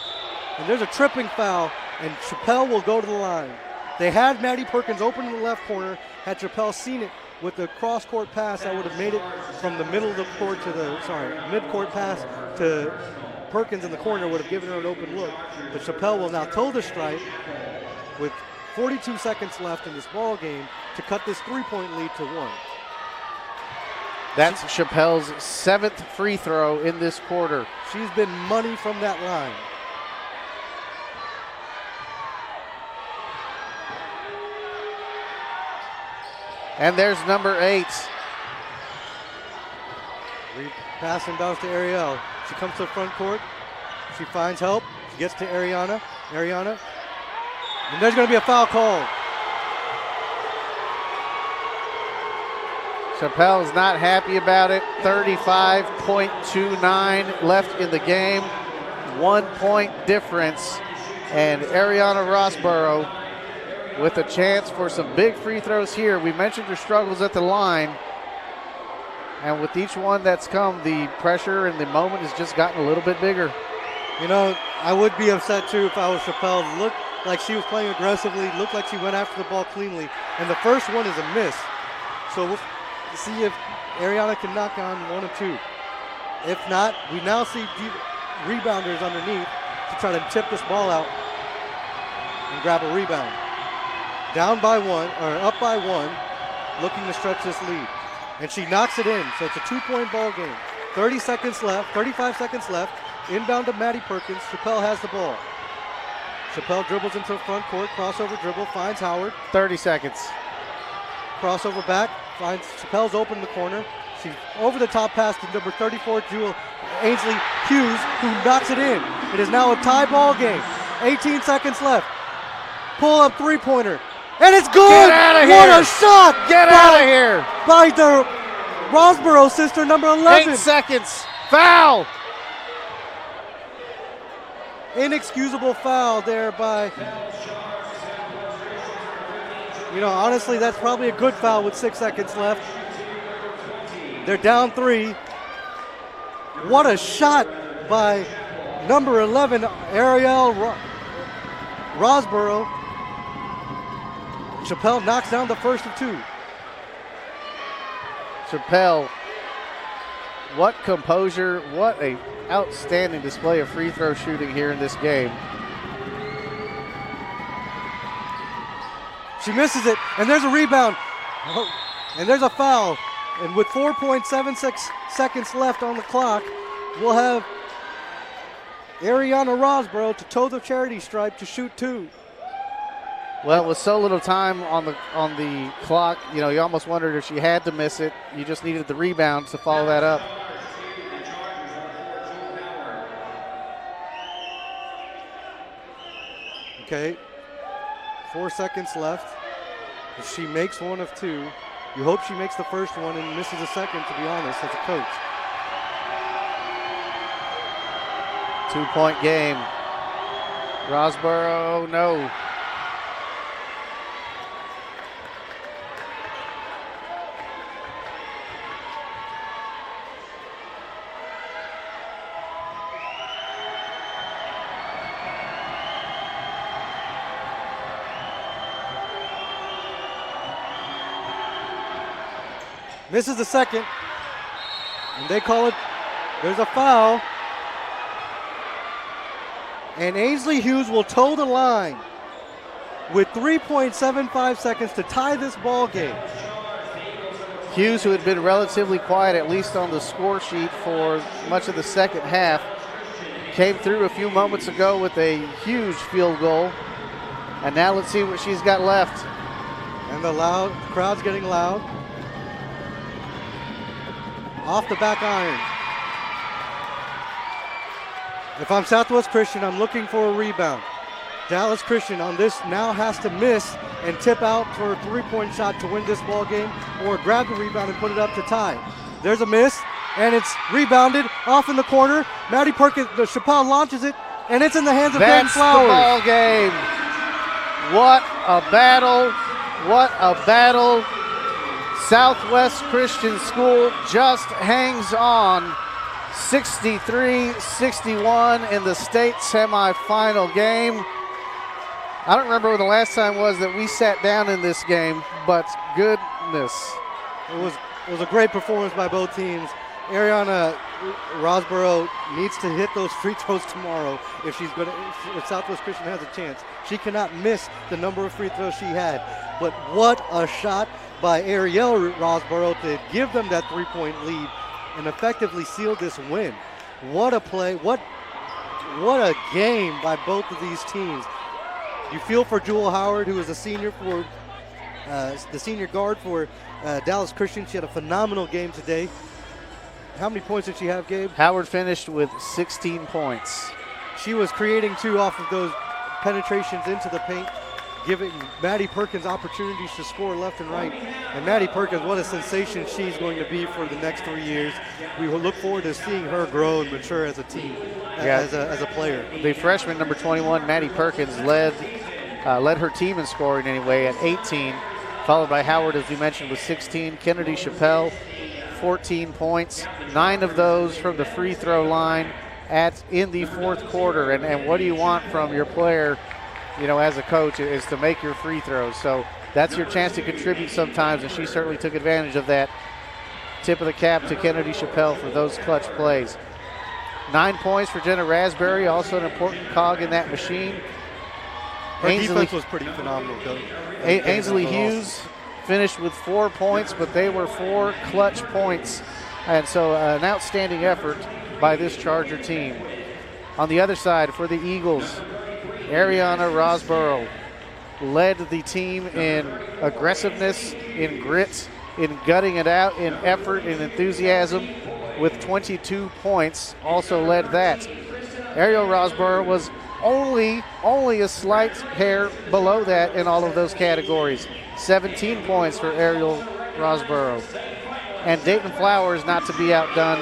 and there's a tripping foul, and Chappelle will go to the line. They had Maddie Perkins open in the left corner. Had Chappelle seen it with the cross-court pass, that would have made it from the middle of the court to the, mid-court pass to Perkins in the corner, would have given her an open look. But Chappelle will now toe the stripe with 42 seconds left in this ball game to cut this 3-point lead to 1. That's Chappelle's 7th free throw in this quarter. She's been money from that line. And there's number 8. Pass inbounds to Ariel. She comes to the front court. She finds help. She gets to Ariana. And there's going to be a foul called. Chappelle's not happy about it. 35.29 left in the game. 1 point difference. And Ariana Rosborough with a chance for some big free throws here. We mentioned her struggles at the line. And with each one that's come, the pressure and the moment has just gotten a little bit bigger. You know, I would be upset too if I was Chappelle. Looked like she was playing aggressively, looked like she went after the ball cleanly. And the first one is a miss. So we'll see if Ariana can knock on 1 or 2. If not, we now see rebounders underneath to try to tip this ball out and grab a rebound. Down by 1, or up by 1, looking to stretch this lead. And she knocks it in, so it's a 2-point ball game. 35 seconds left. Inbound to Maddie Perkins. Chappelle has the ball. Chappelle dribbles into the front court, crossover dribble, finds Howard. 30 seconds. Crossover back, finds Chappelle's open in the corner. She's over the top pass to number 34, Jewel Ainsley Hughes, who knocks it in. It is now a tie ball game. 18 seconds left. Pull up three-pointer. And it's good! Get out of here! What a shot! Get out of here! By the Rosborough sister, number 11. 8 seconds. Foul! Inexcusable foul there by, you know, honestly, that's probably a good foul with 6 seconds left. They're down 3. What a shot by number 11, Ariel Rosborough. Chappelle knocks down the first of 2. Chappelle, what composure, what a outstanding display of free throw shooting here in this game. She misses it, and there's a rebound. Oh, and there's a foul. And with 4.76 seconds left on the clock, we'll have Ariana Rosborough to toe the charity stripe to shoot 2. Well, with so little time on the clock, you know, you almost wondered if she had to miss it. You just needed the rebound to follow that up. Okay, 4 seconds left. If she makes 1 of 2, you hope she makes the first one and misses a second, to be honest, as a coach. 2-point game. Rosborough, no. Misses the second, and they call it, there's a foul. And Ainsley Hughes will toe the line with 3.75 seconds to tie this ball game. Hughes, who had been relatively quiet, at least on the score sheet for much of the second half, came through a few moments ago with a huge field goal. And now let's see what she's got left. And the crowd's getting loud. Off the back iron. If I'm Southwest Christian, I'm looking for a rebound. Dallas Christian on this now has to miss and tip out for a 3-point shot to win this ball game, or grab the rebound and put it up to tie. There's a miss, and it's rebounded off in the corner. Maddie Perkins, Chappelle launches it, and it's in the hands of Ben Flowers. That's the ball game. What a battle. What a battle. Southwest Christian School just hangs on 63-61 in the state semifinal game. I don't remember when the last time was that we sat down in this game, but goodness. It was a great performance by both teams. Ariana Rosborough needs to hit those free throws tomorrow if Southwest Christian has a chance. She cannot miss the number of free throws she had. But what a shot by Ariel Rosborough to give them that 3-point lead and effectively seal this win. What a play, what a game by both of these teams. You feel for Jewel Howard, who is a senior for the senior guard for Dallas Christian. She had a phenomenal game today. How many points did she have, Gabe? Howard finished with 16 points. She was creating 2 off of those penetrations into the paint, giving Maddie Perkins opportunities to score left and right. And Maddie Perkins, what a sensation she's going to be for the next 3 years. We will look forward to seeing her grow and mature as a team, as a player. The freshman, number 21, Maddie Perkins, led her team in scoring anyway at 18, followed by Howard, as we mentioned, with 16. Kennedy Chappelle, 14 points, 9 of those from the free throw line in the fourth quarter. And what do you want from your player, as a coach, is to make your free throws. So that's your chance to contribute sometimes, and she certainly took advantage of that. Tip of the cap to Kennedy Chappelle for those clutch plays. 9 points for Jenna Raspberry, also an important cog in that machine. Her defense was pretty phenomenal, though. Ainsley Hughes finished with 4 points, but they were 4 clutch points. And so an outstanding effort by this Charger team. On the other side for the Eagles, Ariana Rosborough led the team in aggressiveness, in grit, in gutting it out, in effort, in enthusiasm with 22 points. Also led that. Ariel Rosborough was only a slight hair below that in all of those categories. 17 points for Ariel Rosborough. And Dayton Flowers, not to be outdone,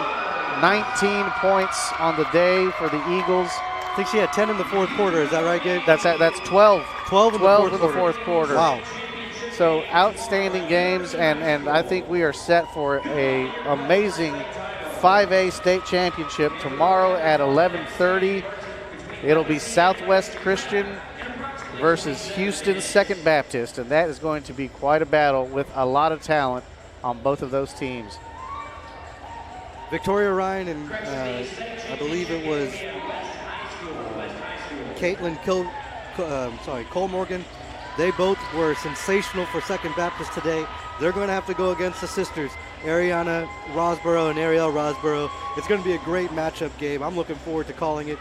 19 points on the day for the Eagles. I think she had 10 in the fourth quarter. Is that right, Gabe? That's 12. 12 in the fourth quarter. Wow. So outstanding games, and I think we are set for a amazing 5A state championship tomorrow at 11:30. It'll be Southwest Christian versus Houston Second Baptist, and that is going to be quite a battle with a lot of talent on both of those teams. Victoria Ryan and I believe it was Caitlin Cole Morgan. They both were sensational for Second Baptist today. They're going to have to go against the sisters, Ariana Rosborough and Ariel Rosborough. It's going to be a great matchup game. I'm looking forward to calling it.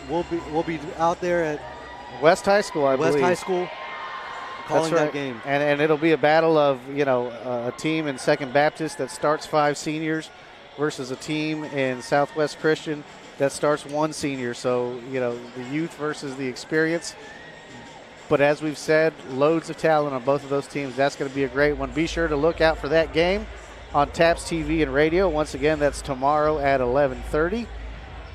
We'll be out there at West High School, I believe. West High School calling that game. And it'll be a battle of, a team in Second Baptist that starts 5 seniors versus a team in Southwest Christian that starts 1 senior. So, the youth versus the experience. But as we've said, loads of talent on both of those teams. That's going to be a great one. Be sure to look out for that game on TAPS TV and radio. Once again, that's tomorrow at 11:30.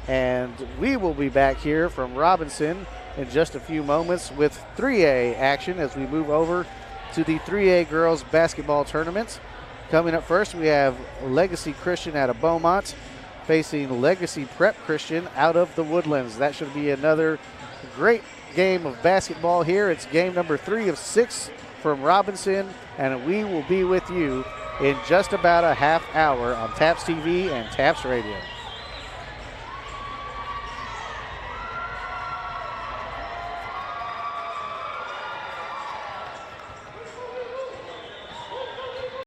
And we will be back here from Robinson in just a few moments with 3A action as we move over to the 3A girls basketball tournament. Coming up first, we have Legacy Christian out of Beaumont facing Legacy Prep Christian out of the Woodlands. That should be another great game of basketball here. It's game number 3 of 6 from Robinson, and we will be with you in just about a half hour on TAPS TV and TAPS Radio.